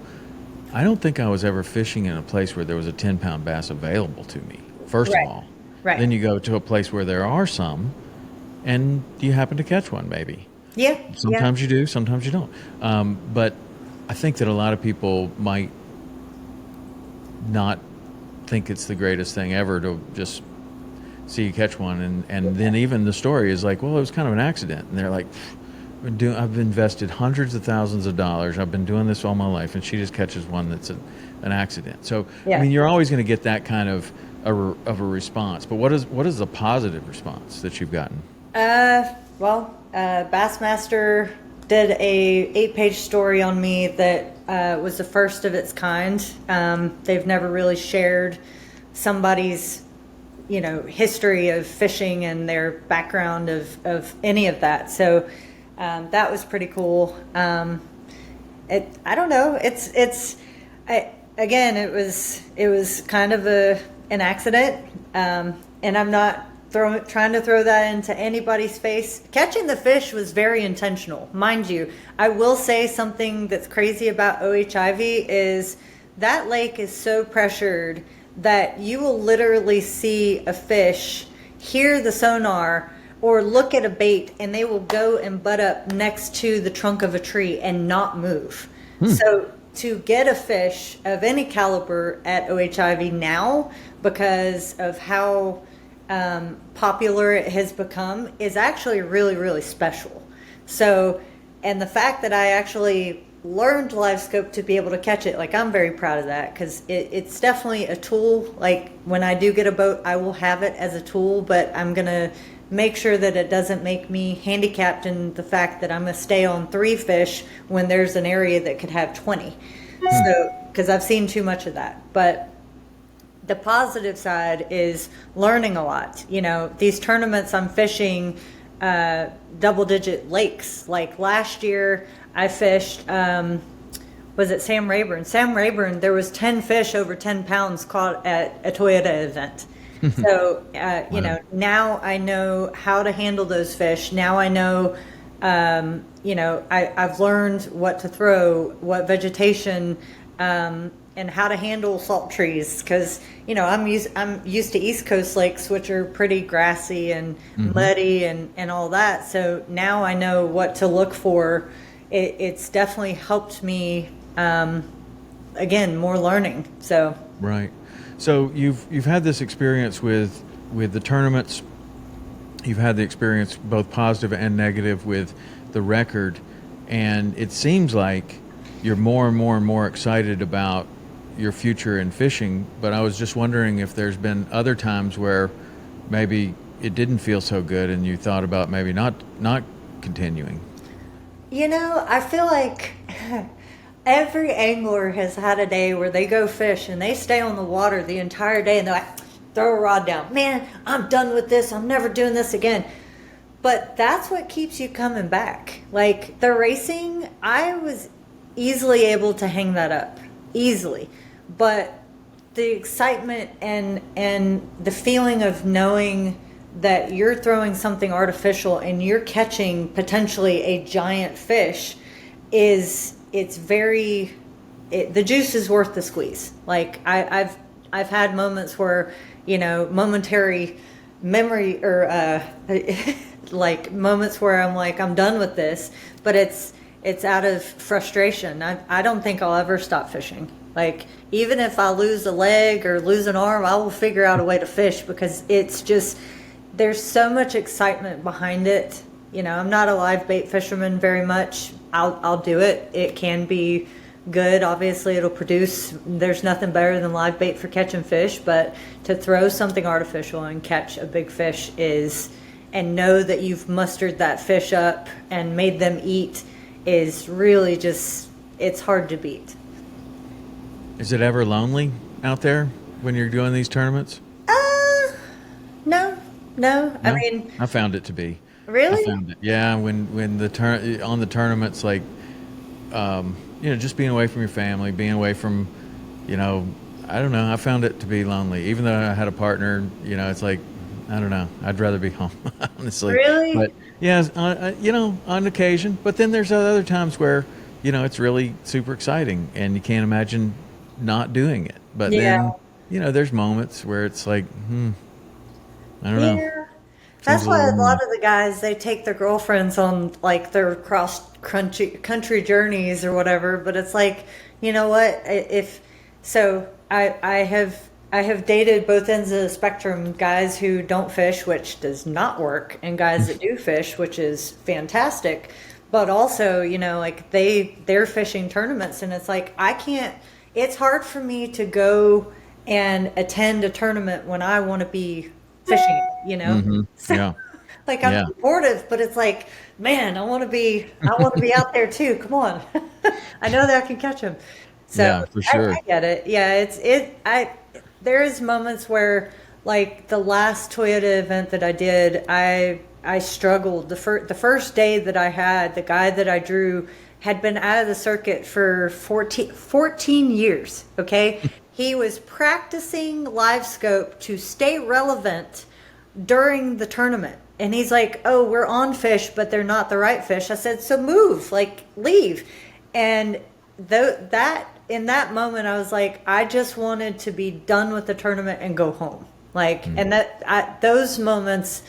I don't think I was ever fishing in a place where there was a 10-pound bass available to me, first of all. Right. Then you go to a place where there are some, and you happen to catch one, maybe. Yeah. Sometimes you do, sometimes you don't. But I think that a lot of people might not think it's the greatest thing ever to just see you catch one. And then even the story is like, well, it was kind of an accident. And they're like, I've invested hundreds of thousands of dollars. I've been doing this all my life. And she just catches one that's an accident. So, I mean, you're always going to get that kind of a response. But what is the positive response that you've gotten? Bassmaster did a 8-page story on me that was the first of its kind. They've never really shared somebody's, history of fishing and their background of any of that. So that was pretty cool. I don't know. It was kind of an accident, and I'm not trying to throw that into anybody's face. Catching the fish was very intentional, mind you. I will say something that's crazy about OHIV is that lake is so pressured that you will literally see a fish, hear the sonar, or look at a bait, and they will go and butt up next to the trunk of a tree and not move. So to get a fish of any caliber at OHIV now, because of how popular it has become, is actually really, really special. So, and the fact that I actually learned live scope to be able to catch it, like, I'm very proud of that, because it's definitely a tool. Like, when I do get a boat, I will have it as a tool, but I'm gonna make sure that it doesn't make me handicapped in the fact that I'm gonna stay on 3 fish when there's an area that could have 20. So, because I've seen too much of that. But the positive side is learning a lot. You know, these tournaments I'm fishing double-digit lakes. Like last year, I fished, was it Sam Rayburn? Sam Rayburn, there was 10 fish over 10 pounds caught at a Toyota event. So, you know, now I know how to handle those fish. Now I know, you know, I've learned what to throw, what vegetation, and how to handle salt trees. Because, you know, I'm used to East Coast lakes, which are pretty grassy and muddy and all that. So now I know what to look for. It's definitely helped me, again, more learning. So Right. So you've had this experience with the tournaments. You've had the experience both positive and negative with the record, and it seems like you're more and more and more excited about your future in fishing. But I was just wondering if there's been other times where maybe it didn't feel so good and you thought about maybe not continuing. You know, I feel like every angler has had a day where they go fish and they stay on the water the entire day and they're like, throw a rod down. Man, I'm done with this. I'm never doing this again. But that's what keeps you coming back. Like the racing, I was easily able to hang that up. Easily. But the excitement and the feeling of knowing that you're throwing something artificial and you're catching potentially a giant fish the juice is worth the squeeze. Like I've had moments where, you know, momentary memory or like moments where I'm like, I'm done with this, but it's out of frustration. I don't think I'll ever stop fishing. Like, even if I lose a leg or lose an arm, I will figure out a way to fish, because it's just, there's so much excitement behind it. You know, I'm not a live bait fisherman very much. I'll do it. It can be good. Obviously, it'll produce. There's nothing better than live bait for catching fish, but to throw something artificial and catch a big fish and know that you've mustered that fish up and made them eat is really just, it's hard to beat. Is it ever lonely out there when you're doing these tournaments? No. I mean, I found it to be. Really? I found it. Yeah, when on the tournaments, like, you know, just being away from your family, being away from, you know, I don't know. I found it to be lonely. Even though I had a partner, you know, it's like, I don't know. I'd rather be home, honestly. Really? But yeah, you know, on occasion. But then there's other times where, you know, it's really super exciting and you can't imagine not doing it. But then, you know, there's moments where it's like, I don't know. That's why a lot of the guys, they take their girlfriends on like their cross country journeys or whatever. But it's like, you know what? I have dated both ends of the spectrum, guys who don't fish, which does not work, and guys that do fish, which is fantastic. But also, you know, like they're fishing tournaments, and it's like, it's hard for me to go and attend a tournament when I want to be fishing, you know? Mm-hmm. So, yeah. Like, I'm supportive, but it's like, man, I want to be out there too. Come on. I know that I can catch them. So yeah, for sure. I get it. Yeah, there is moments where, like the last Toyota event that I did, I struggled. The first day that I had, the guy that I drew had been out of the circuit for 14 years, okay? He was practicing live scope to stay relevant during the tournament. And he's like, oh, we're on fish, but they're not the right fish. I said, so move, like leave. And that in that moment, I was like, I just wanted to be done with the tournament and go home. Like, and those moments,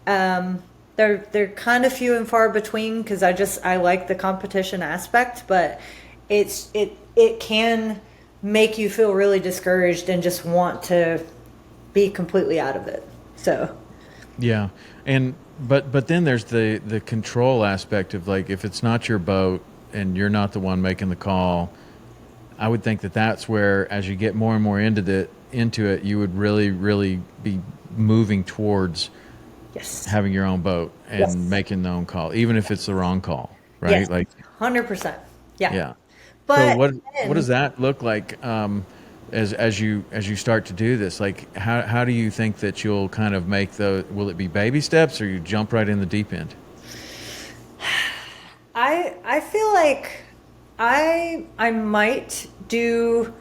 they're kind of few and far between because I like the competition aspect, but it can make you feel really discouraged and just want to be completely out of it. So Yeah. And but then there's the control aspect of, like, if it's not your boat and you're not the one making the call, I would think that that's where, as you get more and more into it, you would really, really be moving towards having your own boat and making the own call, even if it's the wrong call, right? Yes, Like 100%. Yeah. Yeah. But so what does that look like as you start to do this? Like, how do you think that you'll kind of make will it be baby steps, or you jump right in the deep end? I feel like I might do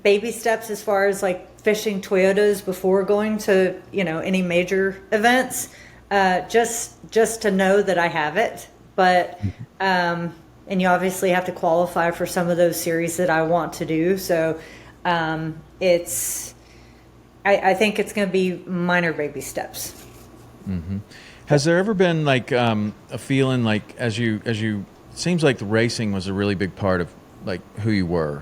baby steps as far as like fishing Toyotas before going to, any major events, just to know that I have it. But and you obviously have to qualify for some of those series that I want to do. So I think it's going to be minor baby steps. Mm-hmm. Has there ever been like a feeling like as you it seems like the racing was a really big part of like who you were,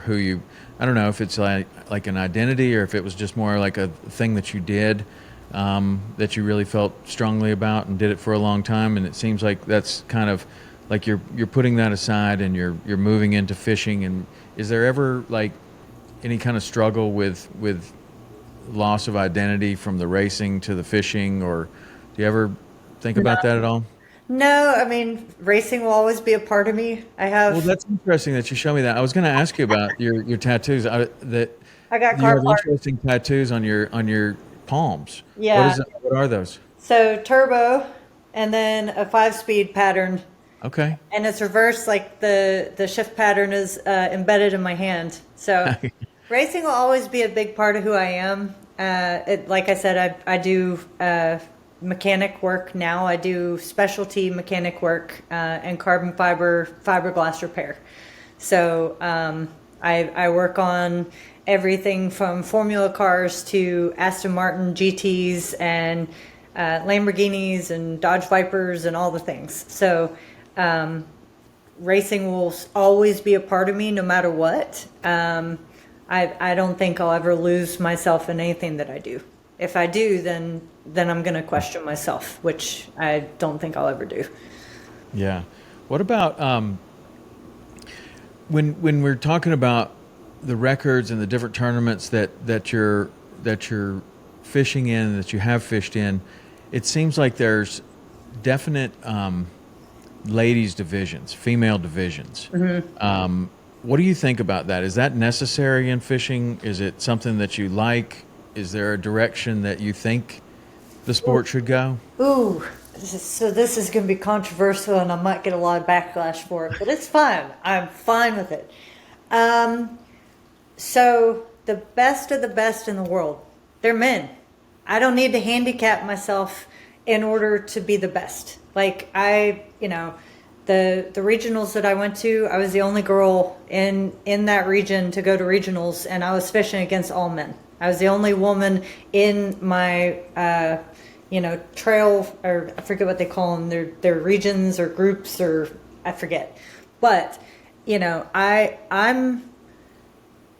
I don't know if it's like an identity or if it was just more like a thing that you did that you really felt strongly about and did it for a long time, and it seems like that's kind of like you're putting that aside and you're moving into fishing. And is there ever like any kind of struggle with loss of identity from the racing to the fishing, or do you ever think about that at all? No, I mean, racing will always be a part of me. Well, that's interesting that you show me that. I was going to ask you about your tattoos. I got you have interesting tattoos on your palms. Yeah. What are those? So turbo, and then a 5-speed pattern. Okay. And it's reversed, like the shift pattern is embedded in my hand. So racing will always be a big part of who I am. Like I said, I do mechanic work now. I do specialty mechanic work and carbon fiberglass repair. So I work on everything from Formula cars to Aston Martin GTs and Lamborghinis and Dodge Vipers and all the things. So racing will always be a part of me no matter what. I don't think I'll ever lose myself in anything that I do. If I do, then I'm going to question myself, which I don't think I'll ever do. Yeah. What about when we're talking about the records and the different tournaments that you're fishing in, that you have fished in? It seems like there's definite ladies divisions, female divisions. Mm-hmm. What do you think about that? Is that necessary in fishing? Is it something that you like? Is there a direction that you think the sport should go? Ooh, this is going to be controversial, and I might get a lot of backlash for it, but it's fine. I'm fine with it. So the best of the best in the world, they're men. I don't need to handicap myself in order to be the best. Like the regionals that I went to, I was the only girl in that region to go to regionals, and I was fishing against all men. I was the only woman in my, trail, or I forget what they call them. They're regions or groups, or I forget. But,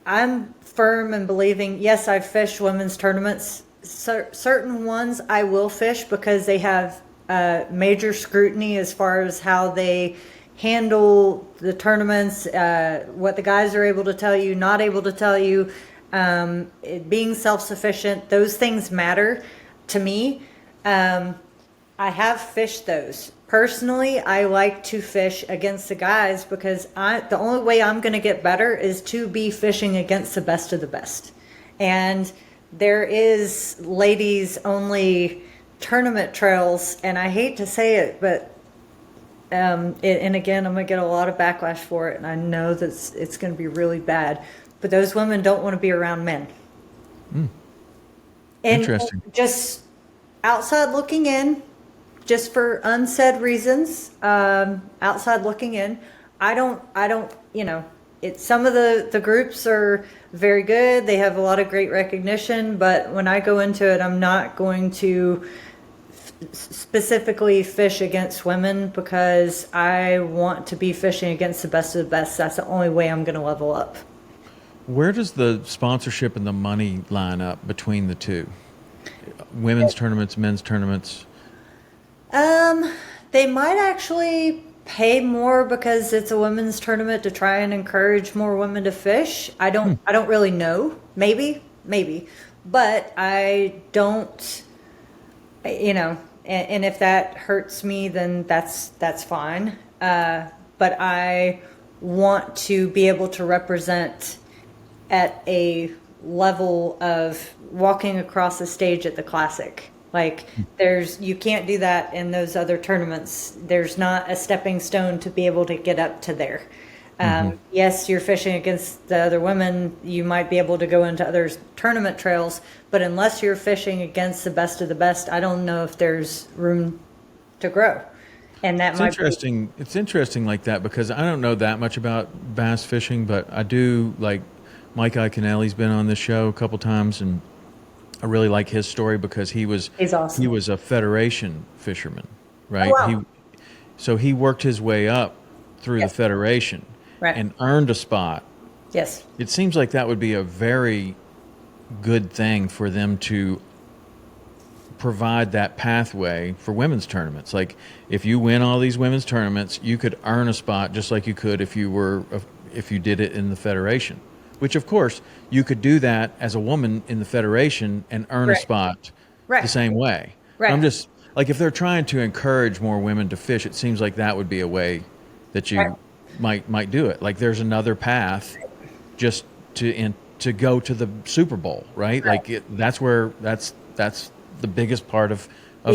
I'm firm in believing, yes, I've fished women's tournaments. Certain ones I will fish because they have major scrutiny as far as how they handle the tournaments, what the guys are able to tell you, not able to tell you. Being self-sufficient, those things matter to me. I have fished those. Personally, I like to fish against the guys because the only way I'm going to get better is to be fishing against the best of the best. And there is ladies only tournament trails, and I hate to say it, but and again, I'm going to get a lot of backlash for it, and I know that it's going to be really bad. But those women don't want to be around men. Interesting. Just outside looking in, just for unsaid reasons, outside looking in, I don't, some of the groups are very good. They have a lot of great recognition, but when I go into it, I'm not going to specifically fish against women because I want to be fishing against the best of the best. That's the only way I'm going to level up. Where does the sponsorship and the money line up between the two? Women's tournaments, men's tournaments? They might actually pay more because it's a women's tournament to try and encourage more women to fish. I don't really know. Maybe, but I don't, and if that hurts me, then that's fine. But I want to be able to represent at a level of walking across the stage at the Classic. Like you can't do that in those other tournaments. There's not a stepping stone to be able to get up to there. Yes, you're fishing against the other women. You might be able to go into other tournament trails, but unless you're fishing against the best of the best, I don't know if there's room to grow. And that might interesting. It's interesting like that because I don't know that much about bass fishing, but I do like Mike Iaconelli's been on this show a couple times, and I really like his story because he's awesome. He was a federation fisherman, right? Oh, wow. So he worked his way up through the federation and earned a spot. Yes. It seems like that would be a very good thing for them to provide that pathway for women's tournaments. Like if you win all these women's tournaments, you could earn a spot just like you could if you did it in the federation. Which, of course, you could do that as a woman in the Federation and earn a spot the same way. Right. I'm just, like, if they're trying to encourage more women to fish, it seems like that would be a way that you might do it. Like, there's another path just to go to the Super Bowl, right? Like, that's the biggest part of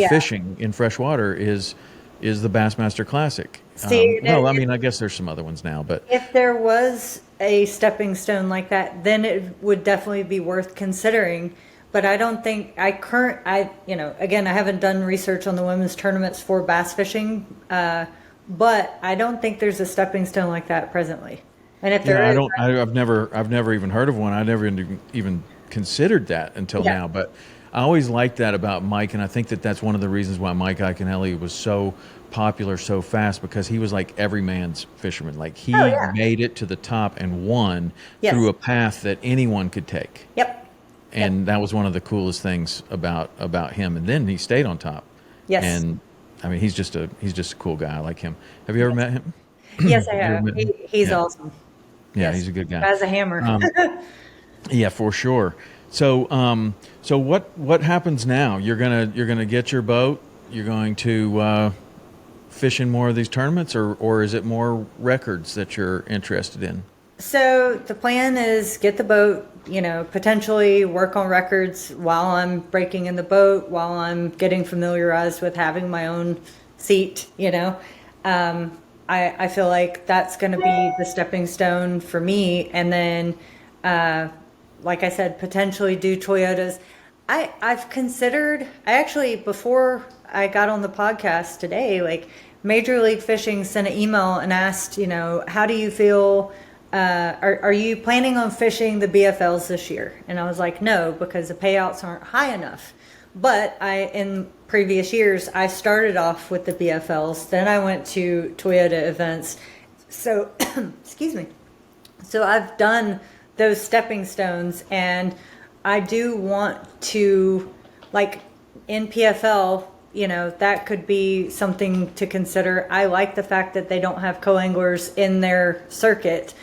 fishing in freshwater is the Bassmaster Classic. I guess there's some other ones now, but if there was a stepping stone like that, then it would definitely be worth considering. But I don't think again, I haven't done research on the women's tournaments for bass fishing, but I don't think there's a stepping stone like that presently. And if there is, I've never even heard of one. I never even considered that until now. But I always liked that about Mike, and I think that's one of the reasons why Mike Iaconelli was so popular so fast, because he was like every man's fisherman. Like he made it to the top and won through a path that anyone could take. Yep. And that was one of the coolest things about him. And then he stayed on top. Yes. And I mean, he's just a cool guy. I like him. Have you ever met him? Yes, I have. He's awesome. Yeah, he's a good guy. As a hammer. Yeah, for sure. So, so what happens now? You're gonna get your boat. You're going to fish in more of these tournaments, or is it more records that you're interested in? So the plan is get the boat, potentially work on records while I'm breaking in the boat, while I'm getting familiarized with having my own seat, I feel like that's going to be the stepping stone for me. And then, like I said, potentially do Toyotas. I've considered, before I got on the podcast today, like Major League Fishing sent an email and asked, how do you feel? Are you planning on fishing the BFLs this year? And I was like, no, because the payouts aren't high enough. But in previous years, I started off with the BFLs. Then I went to Toyota events. So, excuse me. So I've done those stepping stones, and I do want to, like in PFL, that could be something to consider. I like the fact that they don't have co-anglers in their circuit.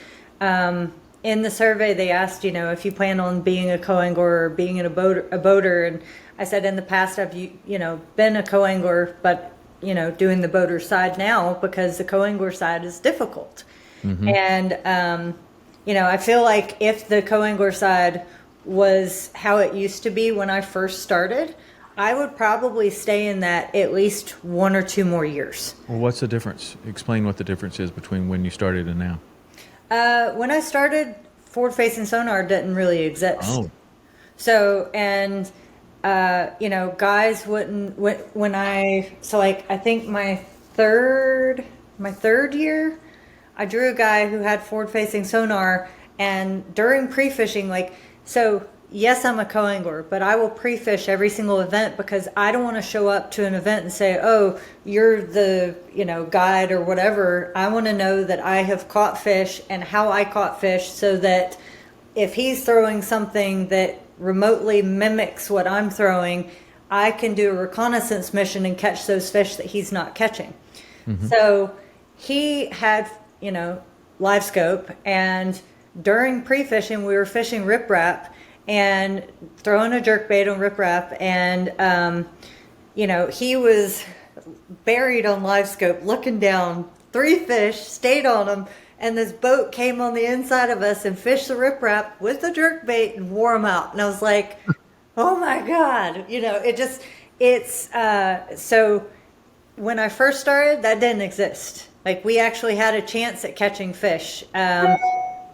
In the survey, they asked, if you plan on being a co-angler or being a boater. And I said, in the past, I've, been a co-angler, but, doing the boater side now because the co-angler side is difficult. Mm-hmm. And, I feel like if the co-angler side was how it used to be when I first started, I would probably stay in that at least 1 or 2 more years. Well, what's the difference? Explain what the difference is between when you started and now. When I started, forward-facing sonar didn't really exist. Oh. So, and guys wouldn't when I so like I think my third year, I drew a guy who had forward facing sonar, and during pre-fishing, like, so yes, I'm a co-angler, but I will pre-fish every single event because I don't want to show up to an event and say, oh, you're the, guide or whatever. I want to know that I have caught fish and how I caught fish, so that if he's throwing something that remotely mimics what I'm throwing, I can do a reconnaissance mission and catch those fish that he's not catching. So he had, live scope, and during pre-fishing, we were fishing riprap and throwing a jerkbait on riprap, and he was buried on live scope, looking down, 3 fish, stayed on them, and this boat came on the inside of us and fished the riprap with the jerkbait and wore them out. And I was like, oh my God, so when I first started, that didn't exist. Like, we actually had a chance at catching fish. And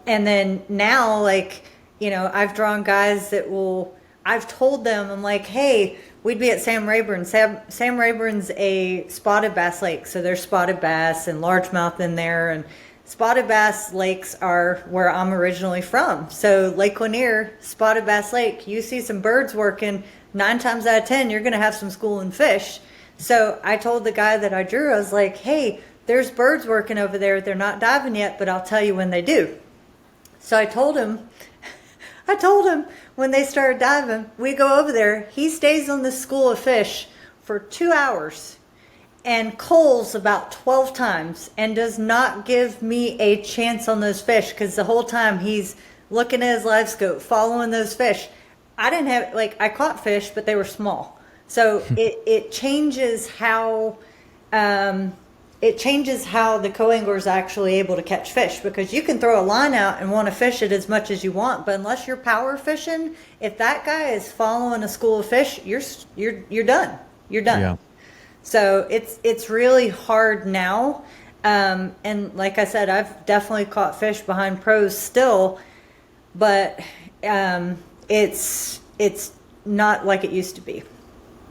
then now, I've drawn guys I've told them, I'm like, hey, we'd be at Sam Rayburn. Sam Rayburn's a spotted bass lake. So there's spotted bass and largemouth in there. And spotted bass lakes are where I'm originally from. So Lake Lanier, spotted bass lake, you see some birds working, 9 times out of 10, you're going to have some schooling fish. So I told the guy that I drew, I was like, hey, there's birds working over there. They're not diving yet, but I'll tell you when they do. So I told him when they started diving, we go over there. He stays on this school of fish for 2 hours and culls about 12 times and does not give me a chance on those fish, because the whole time he's looking at his live scope, following those fish. I didn't have, I caught fish, but they were small. So it changes how the co-angler is actually able to catch fish, because you can throw a line out and want to fish it as much as you want, but unless you're power fishing, if that guy is following a school of fish, you're done. You're done. Yeah. So it's really hard now. And like I said, I've definitely caught fish behind pros still, but it's not like it used to be.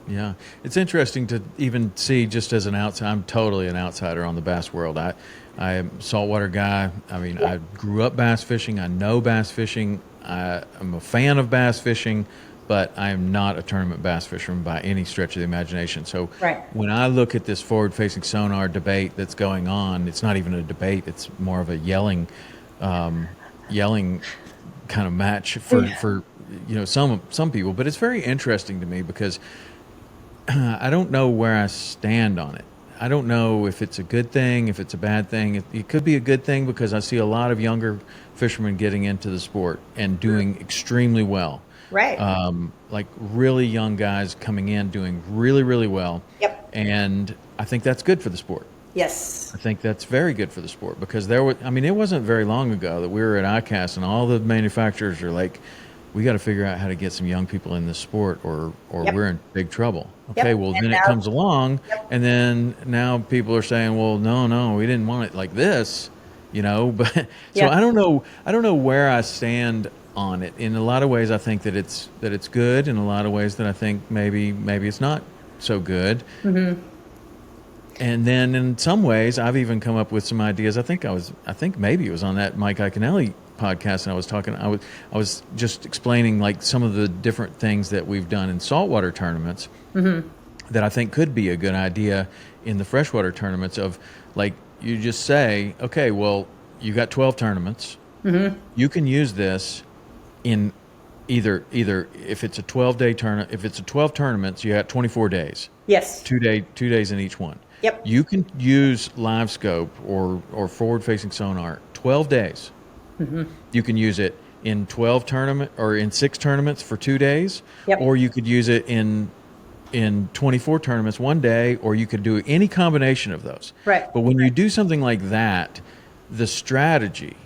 Yeah, it's interesting to even see, just as an outsider. I'm totally an outsider on the bass world. I am a saltwater guy. I mean, I grew up bass fishing. I know bass fishing. I'm a fan of bass fishing, but I am not a tournament bass fisherman by any stretch of the imagination. So when I look at this forward-facing sonar debate that's going on, it's not even a debate. It's more of a yelling kind of match for some people. But it's very interesting to me because I don't know where I stand on it. I don't know if it's a good thing, if it's a bad thing. It could be a good thing because I see a lot of younger fishermen getting into the sport and doing extremely well. Right. Like really young guys coming in doing really, really well. Yep. And I think that's good for the sport. Yes. I think that's very good for the sport because it wasn't very long ago that we were at ICAST and all the manufacturers are like, we got to figure out how to get some young people in this sport or we're in big trouble. Okay, well, then it comes along, and then now people are saying, well, no, we didn't want it like this, But so I don't know where I stand on it. In a lot of ways, I think that it's good. In a lot of ways, that I think maybe it's not so good. Mm-hmm. And then in some ways, I've even come up with some ideas. I think maybe it was on that Mike Iaconelli podcast, and I was just explaining like some of the different things that we've done in saltwater tournaments that I think could be a good idea in the freshwater tournaments. Of like, you just say, okay, well, you got 12 tournaments. Mm-hmm. You can use this in either if it's a 12-day tournament. If it's a 12 tournaments, you got 24 days. Yes. 2 days in each one. Yep. You can use live scope or forward-facing sonar 12 days. Mm-hmm. You can use it in 12 tournament or in 6 tournaments for 2 days, or you could use it in 24 tournaments 1 day, or you could do any combination of those. Right. But when you do something like that, the strategy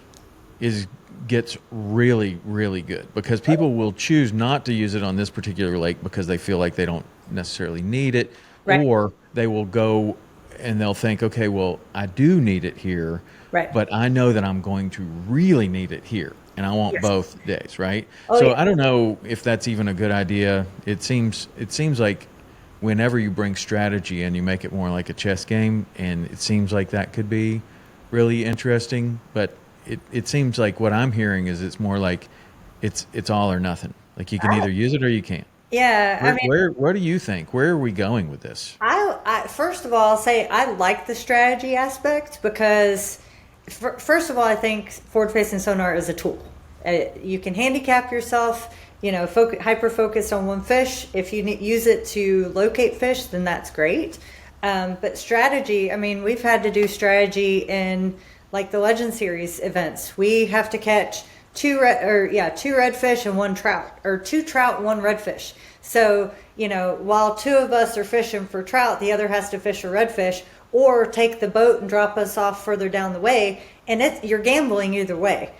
gets really, really good because people will choose not to use it on this particular lake because they feel like they don't necessarily need it, or they will go and they'll think, okay, well, I do need it here. Right. But I know that I'm going to really need it here. and I want Yes. both days, right? Oh, So yeah. I don't know if that's even a good idea. It seems like whenever you bring strategy and you make it more like a chess game, and it seems like that could be really interesting, but it seems like what I'm hearing is it's more like it's all or nothing. Like you can either use it or you can't. Yeah, I mean, Where do you think? Where are we going with this? I first of all, I'll say I like the strategy aspect because, first of all, I think forward-facing sonar is a tool. You can handicap yourself, hyper focus on one fish. If you use it to locate fish, then that's great. But strategy, I mean, we've had to do strategy in like the Legend Series events. We have to catch two redfish and one trout, or two trout, one redfish. So, while two of us are fishing for trout, the other has to fish for redfish or take the boat and drop us off further down the way. And you're gambling either way.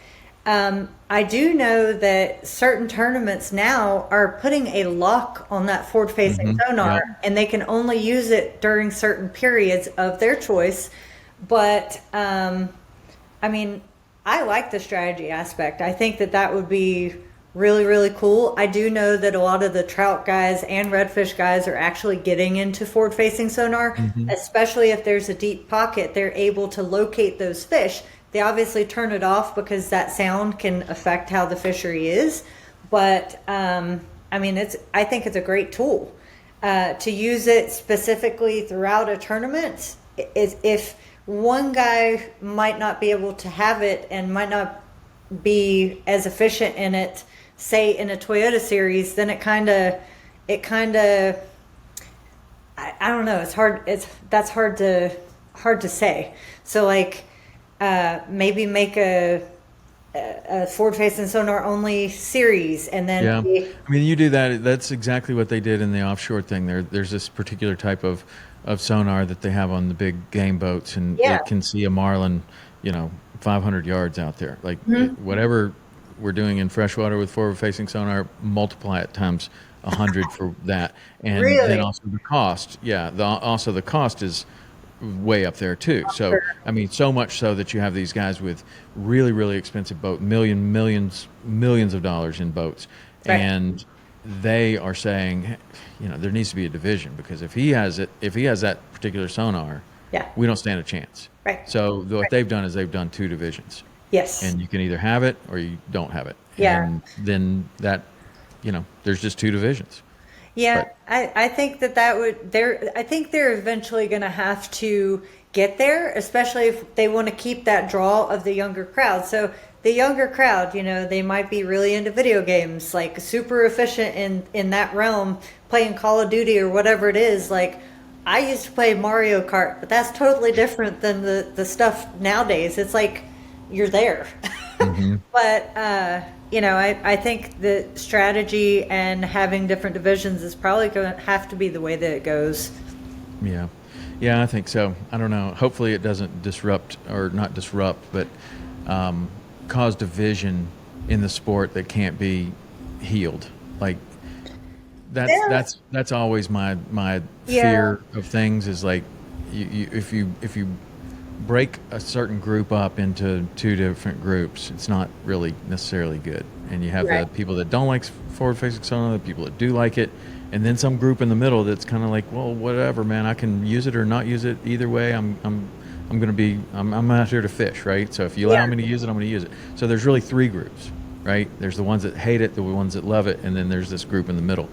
I do know that certain tournaments now are putting a lock on that forward-facing sonar, Yep. and they can only use it during certain periods of their choice. But, I mean, I like the strategy aspect. I think that would be really, really cool. I do know that a lot of the trout guys and redfish guys are actually getting into forward-facing sonar, especially if there's a deep pocket. They're able to locate those fish. They obviously turn it off because that sound can affect how the fishery is. But, I mean, I think it's a great tool. To use it specifically throughout a tournament, if one guy might not be able to have it and might not be as efficient in it, say in a Toyota series, then it kind of I don't know, that's hard to say. So like maybe make a forward facing sonar only series, and then Yeah, I mean, you do that. That's exactly what they did in the offshore thing. There's this particular type of sonar that they have on the big game boats, and it can see a marlin, 500 yards out there. Like whatever we're doing in freshwater with forward-facing sonar, multiply it times 100 for that, and Really? then also the cost. Yeah, also the cost is way up there too. So I mean, so much so that you have these guys with really, really expensive boat, millions of dollars in boats, Right. and they are saying, there needs to be a division, because if he has that particular sonar, Yeah. we don't stand a chance. Right. So what they've done is they've done two divisions, Yes. and you can either have it or you don't have it. Yeah. And then that, there's just two divisions. Yeah, But- I think I think they're eventually going to have to get there, especially if they want to keep that draw of the younger crowd. So the younger crowd, they might be really into video games, like super efficient in that realm, playing Call of Duty or whatever it is. Like I used to play Mario Kart, but that's totally different than the stuff nowadays. It's like you're there. But I think the strategy and having different divisions is probably going to have to be the way that it goes. Yeah. Yeah, I think so. I don't know. Hopefully it doesn't disrupt, or not disrupt, but cause division in the sport that can't be healed. Like that's always my fear of things, is like if you break a certain group up into two different groups, it's not really necessarily good. And you have the people that don't like forward-facing sonar, the people that do like it, and then some group in the middle that's kind of like, well, whatever, man, I can use it or not use it. Either way, I'm out here to fish, right? So if you allow me to use it, I'm going to use it. So there's really three groups, right? There's the ones that hate it, the ones that love it, and then there's this group in the middle.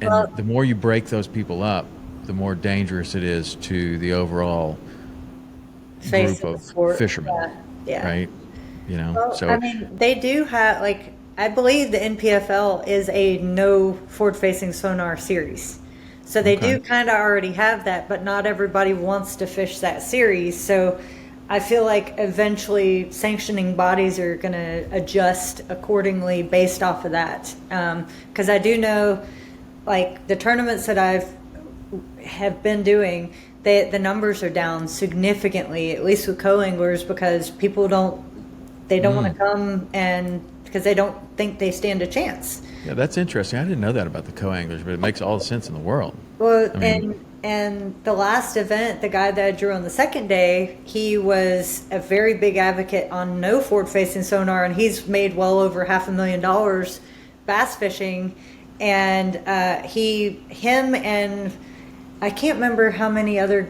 And the more you break those people up, the more dangerous it is to the overall Face group of the of sport. fishermen, Yeah. right? Well, So I mean, they do have, like, I believe the NPFL is a no forward-facing sonar series. So they do kind of already have that, but not everybody wants to fish that series. So I feel like eventually sanctioning bodies are going to adjust accordingly based off of that. Because I do know, like, the tournaments that have been doing, the numbers are down significantly, at least with co-anglers, because people don't want to come, and because they don't think they stand a chance. yeah, that's interesting. I didn't know that about the co-anglers, but it makes all the sense in the world. Well, I mean- And the last event, the guy that I drew on the second day, he was a very big advocate on no forward-facing sonar, and he's made well over $500,000 bass fishing. And him and I can't remember how many other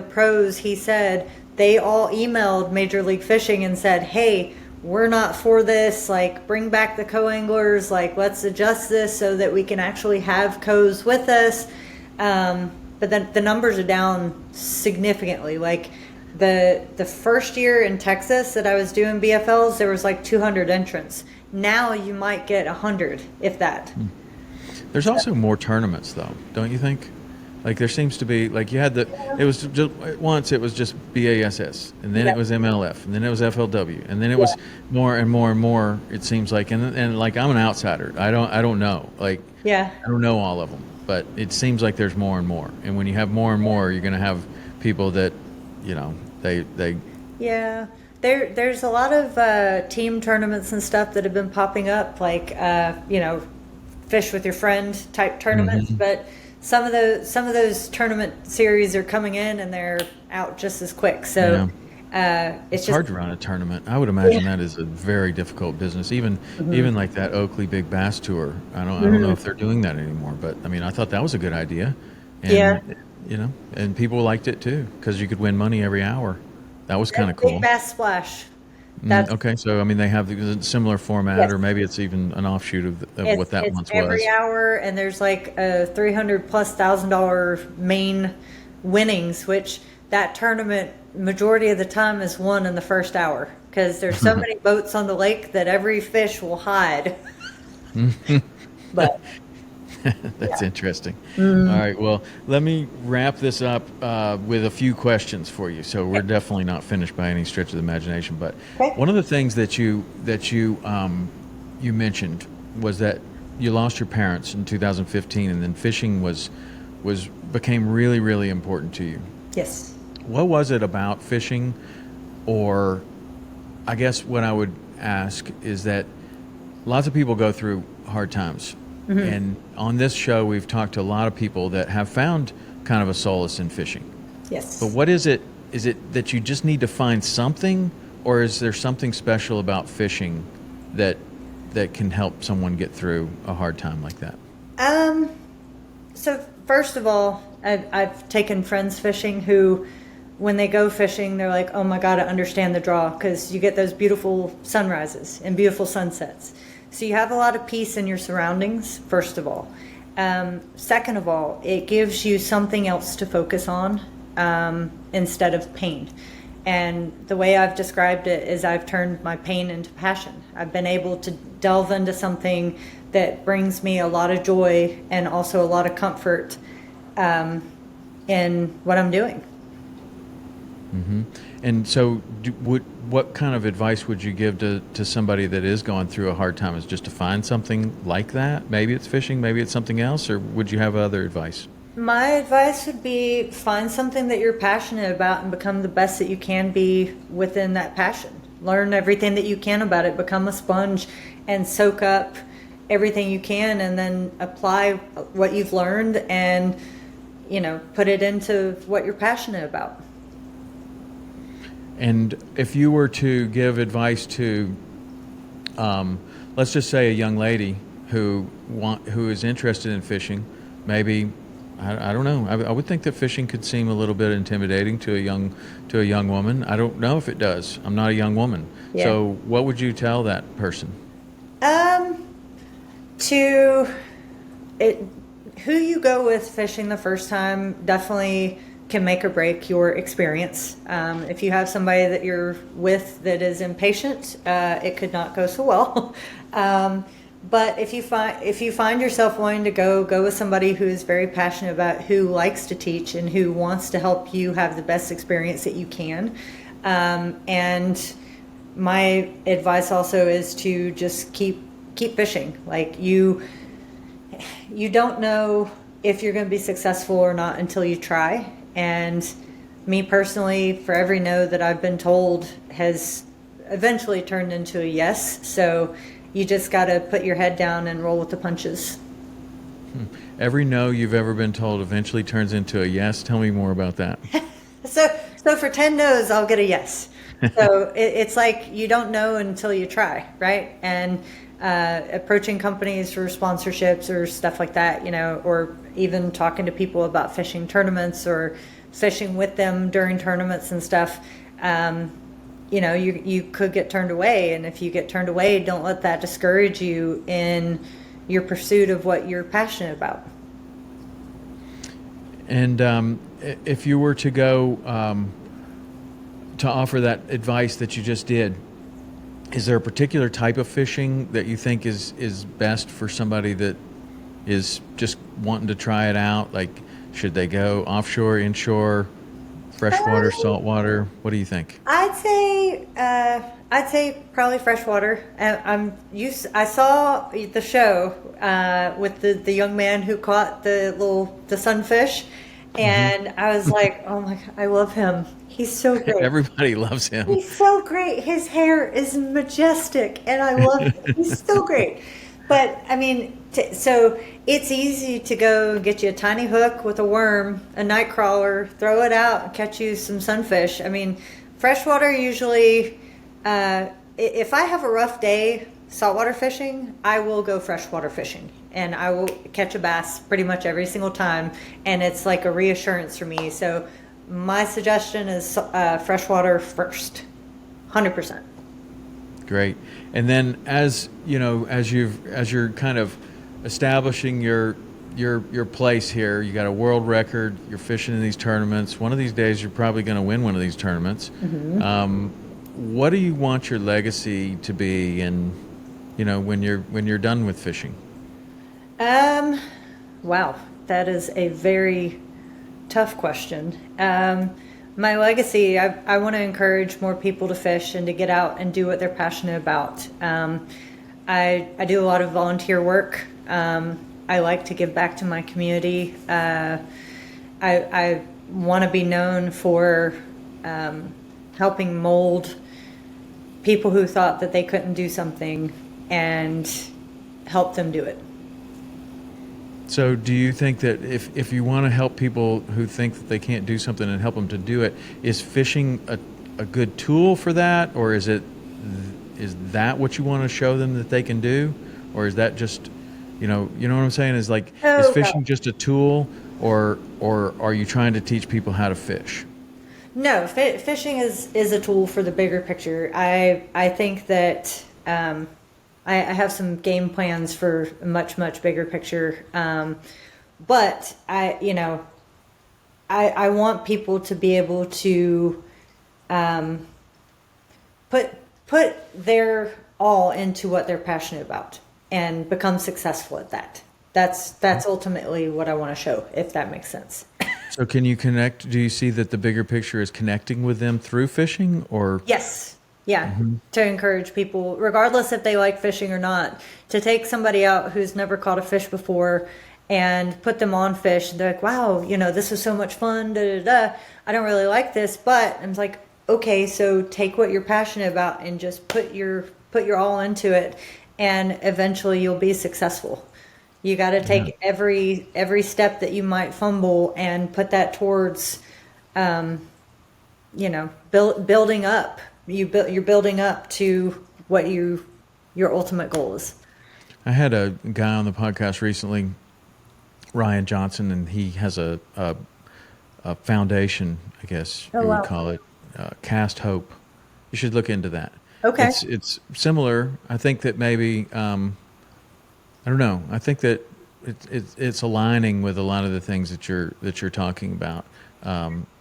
pros he said, they all emailed Major League Fishing and said, hey, we're not for this, like, bring back the co-anglers, like, let's adjust this so that we can actually have co's with us. But then the numbers are down significantly. Like, the first year in Texas that I was doing BFLs, there was like 200 entrants. Now you might get 100, if that. There's also more tournaments, though, don't you think? Like, there seems to be, like, you had it was just, once it was just BASS, and then it was MLF, and then it was FLW, and then it was more and more and more, it seems like, and like, I'm an outsider. I don't know. Like, I don't know all of them, but it seems like there's more and more. And when you have more and more, you're going to have people that, you know, they Yeah. There's a lot of team tournaments and stuff that have been popping up, like, you know, fish with your friend type tournaments, but some of those tournament series are coming in and they're out just as quick. So it's hard to run a tournament. I would imagine that is a very difficult business. Even like that Oakley Big Bass Tour. I don't know if they're doing that anymore. But I mean, I thought that was a good idea. And, you know, and people liked it too because you could win money every hour. That was kind of cool. Big Bass Splash. Okay, so I mean, they have a similar format, or maybe it's even an offshoot of what that once was. Every hour, and there's like a $300,000+ main winnings, which that tournament majority of the time is won in the first hour because there's so many boats on the lake that every fish will hide. But that's interesting. All right, well, let me wrap this up with a few questions for you. So we're definitely not finished by any stretch of the imagination, but one of the things that you mentioned was that you lost your parents in 2015, and then fishing became really, really important to you. Yes. What was it about fishing, or I guess what I would ask is that lots of people go through hard times. And on this show, we've talked to a lot of people that have found kind of a solace in fishing. Yes. But what is it? Is it that you just need to find something, or is there something special about fishing that can help someone get through a hard time like that? So first of all, I've taken friends fishing who, when they go fishing, they're like, oh my God, I understand the draw, because you get those beautiful sunrises and beautiful sunsets. So you have a lot of peace in your surroundings, first of all. Second of all, it gives you something else to focus on instead of pain. And the way I've described it is I've turned my pain into passion. I've been able to delve into something that brings me a lot of joy and also a lot of comfort in what I'm doing. And so what kind of advice would you give to somebody that is going through a hard time? Is just to find something like that? Maybe it's fishing, maybe it's something else, or would you have other advice? My advice would be find something that you're passionate about and become the best that you can be within that passion. Learn everything that you can about it, become a sponge and soak up everything you can, and then apply what you've learned and, you know, put it into what you're passionate about. And if you were to give advice to, let's just say a young lady who is interested in fishing, maybe, I don't know. I would think that fishing could seem a little bit intimidating to a young woman. I don't know if it does. I'm not a young woman. Yeah. So what would you tell that person? Who you go with fishing the first time definitely can make or break your experience. If you have somebody that you're with that is impatient, it could not go so well. But if you find yourself wanting to go with somebody who is very passionate about, who likes to teach and who wants to help you have the best experience that you can. And my advice also is to just keep fishing. Like you don't know if you're going to be successful or not until you try. And me personally, for every no that I've been told has eventually turned into a yes. So you just got to put your head down and roll with the punches. Every no you've ever been told eventually turns into a yes. Tell me more about that. So for 10 no's, I'll get a yes. So it's like you don't know until you try, right? And approaching companies for sponsorships or stuff like that, or even talking to people about fishing tournaments or fishing with them during tournaments and stuff, you could get turned away. And if you get turned away, don't let that discourage you in your pursuit of what you're passionate about. And if you were to go to offer that advice that you just did, is there a particular type of fishing that you think is best for somebody that is just wanting to try it out? Like, should they go offshore, inshore, freshwater, saltwater? What do you think? I'd say probably freshwater. I saw the show with the young man who caught the sunfish, and I was like, oh my God, I love him. He's so great. Everybody loves him. He's so great. His hair is majestic, and I love him. He's so great. But I mean, so it's easy to go get you a tiny hook with a worm, a night crawler, throw it out, and catch you some sunfish. I mean, freshwater usually, if I have a rough day saltwater fishing, I will go freshwater fishing, and I will catch a bass pretty much every single time, and it's like a reassurance for me. So my suggestion is freshwater first, 100%. Great. And then as you're kind of establishing your place here, you got a world record, you're fishing in these tournaments. One of these days you're probably going to win one of these tournaments. Mm-hmm. What do you want your legacy to be, and when you're done with fishing? Wow, that is a very tough question. My legacy, I want to encourage more people to fish and to get out and do what they're passionate about. I do a lot of volunteer work. I like to give back to my community. I want to be known for helping mold people who thought that they couldn't do something and help them do it. So do you think that if you want to help people who think that they can't do something and help them to do it, is fishing a good tool for that? Or is that what you want to show them that they can do? Or is that just, you know what I'm saying? Is fishing just a tool, or are you trying to teach people how to fish? No, fishing is a tool for the bigger picture. I think that I have some game plans for a much, much bigger picture. But I want people to be able to put their all into what they're passionate about and become successful at that. That's ultimately what I want to show, if that makes sense. So can you connect? Do you see that the bigger picture is connecting with them through fishing, or? Yes. Yeah, to encourage people, regardless if they like fishing or not, to take somebody out who's never caught a fish before and put them on fish. And they're like, wow, this was so much fun. Da, da, da. I don't really like this, but I'm like, okay, so take what you're passionate about and just put your all into it, and eventually you'll be successful. You got to take every step that you might fumble and put that towards, building up. You're building up to what your ultimate goal is. I had a guy on the podcast recently, Ryan Johnson, and he has a foundation, I guess you would call it, Cast Hope. You should look into that. Okay. It's similar. I think that maybe I don't know. I think that it's aligning with a lot of the things that you're talking about.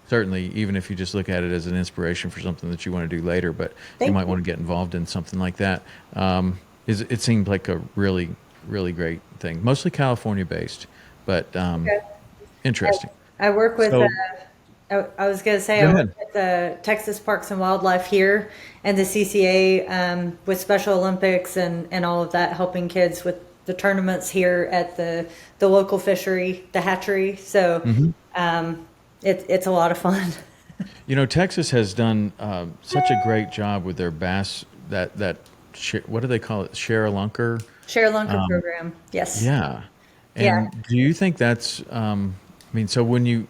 Certainly, even if you just look at it as an inspiration for something that you want to do later, but you might want to get involved in something like that. It seemed like a really, really great thing. Mostly California-based, but interesting. I work with, I was going to say, I work with the Texas Parks and Wildlife here and the CCA with Special Olympics and all of that, helping kids with the tournaments here at the local fishery, the hatchery. So it's a lot of fun. Texas has done such a great job with their bass, that what do they call it? ShareLunker? ShareLunker program, yes. Yeah. And do you think that's, I mean, so when you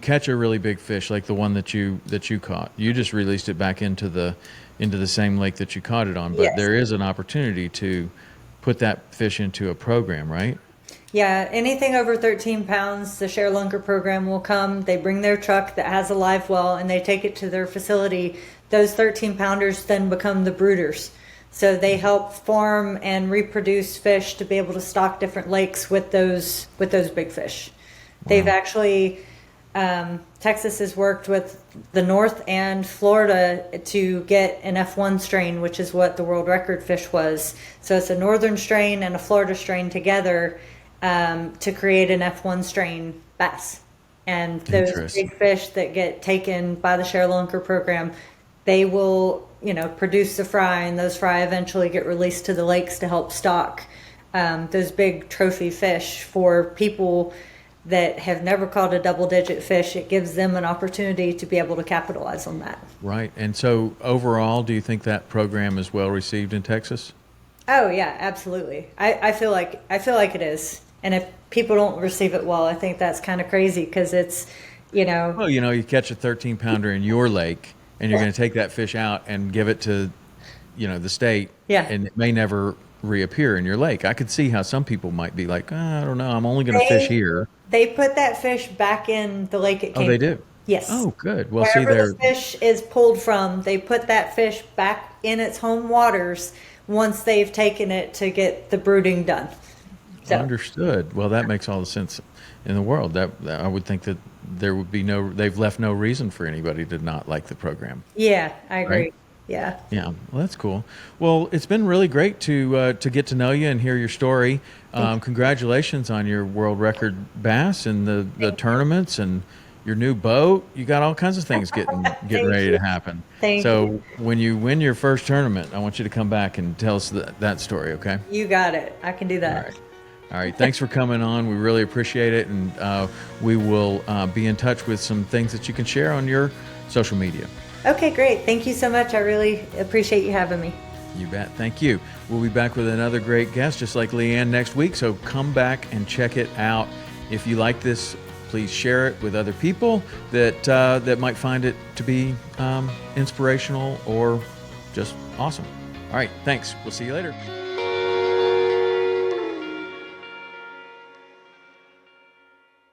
catch a really big fish, like the one that you caught, you just released it back into the same lake that you caught it on, but Yes. there is an opportunity to put that fish into a program, right? Yeah, anything over 13 pounds, the ShareLunker program will come. They bring their truck that has a live well and they take it to their facility. Those 13 pounders then become the brooders. So they help form and reproduce fish to be able to stock different lakes with those big fish. Wow. They've actually, Texas has worked with the North and Florida to get an F1 strain, which is what the world record fish was. So it's a northern strain and a Florida strain together to create an F1 strain bass. And those big fish that get taken by the ShareLunker program, they will, produce the fry, and those fry eventually get released to the lakes to help stock those big trophy fish for people that have never caught a double-digit fish. It gives them an opportunity to be able to capitalize on that. Right. And so overall, do you think that program is well received in Texas? Oh yeah, absolutely. I feel like it is. And if people don't receive it well, I think that's kind of crazy because it's, Well, you catch a 13-pounder in your lake, and you're going to take that fish out and give it to, the state, and it may never reappear in your lake. I could see how some people might be like, I don't know, I'm only going to fish here. They put that fish back in the lake it came from. Oh, they do? Yes. Oh, good. Well, wherever the fish is pulled from, they put that fish back in its home waters once they've taken it to get the brooding done. So. Understood. Well, that makes all the sense in the world. That I would think that there would be they've left no reason for anybody to not like the program. Yeah, I agree. Right? Yeah. Yeah. Well, that's cool. Well, it's been really great to get to know you and hear your story. Congratulations on your world record bass and the tournaments and your new boat. You got all kinds of things getting ready to happen. Thank you. When you win your first tournament, I want you to come back and tell us that story, okay? You got it. I can do that. All right. Thanks for coming on. We really appreciate it. And we will be in touch with some things that you can share on your social media. Okay, great. Thank you so much. I really appreciate you having me. You bet. Thank you. We'll be back with another great guest, just like Leanne, next week. So come back and check it out. If you like this, please share it with other people that might find it to be inspirational or just awesome. All right. Thanks. We'll see you later.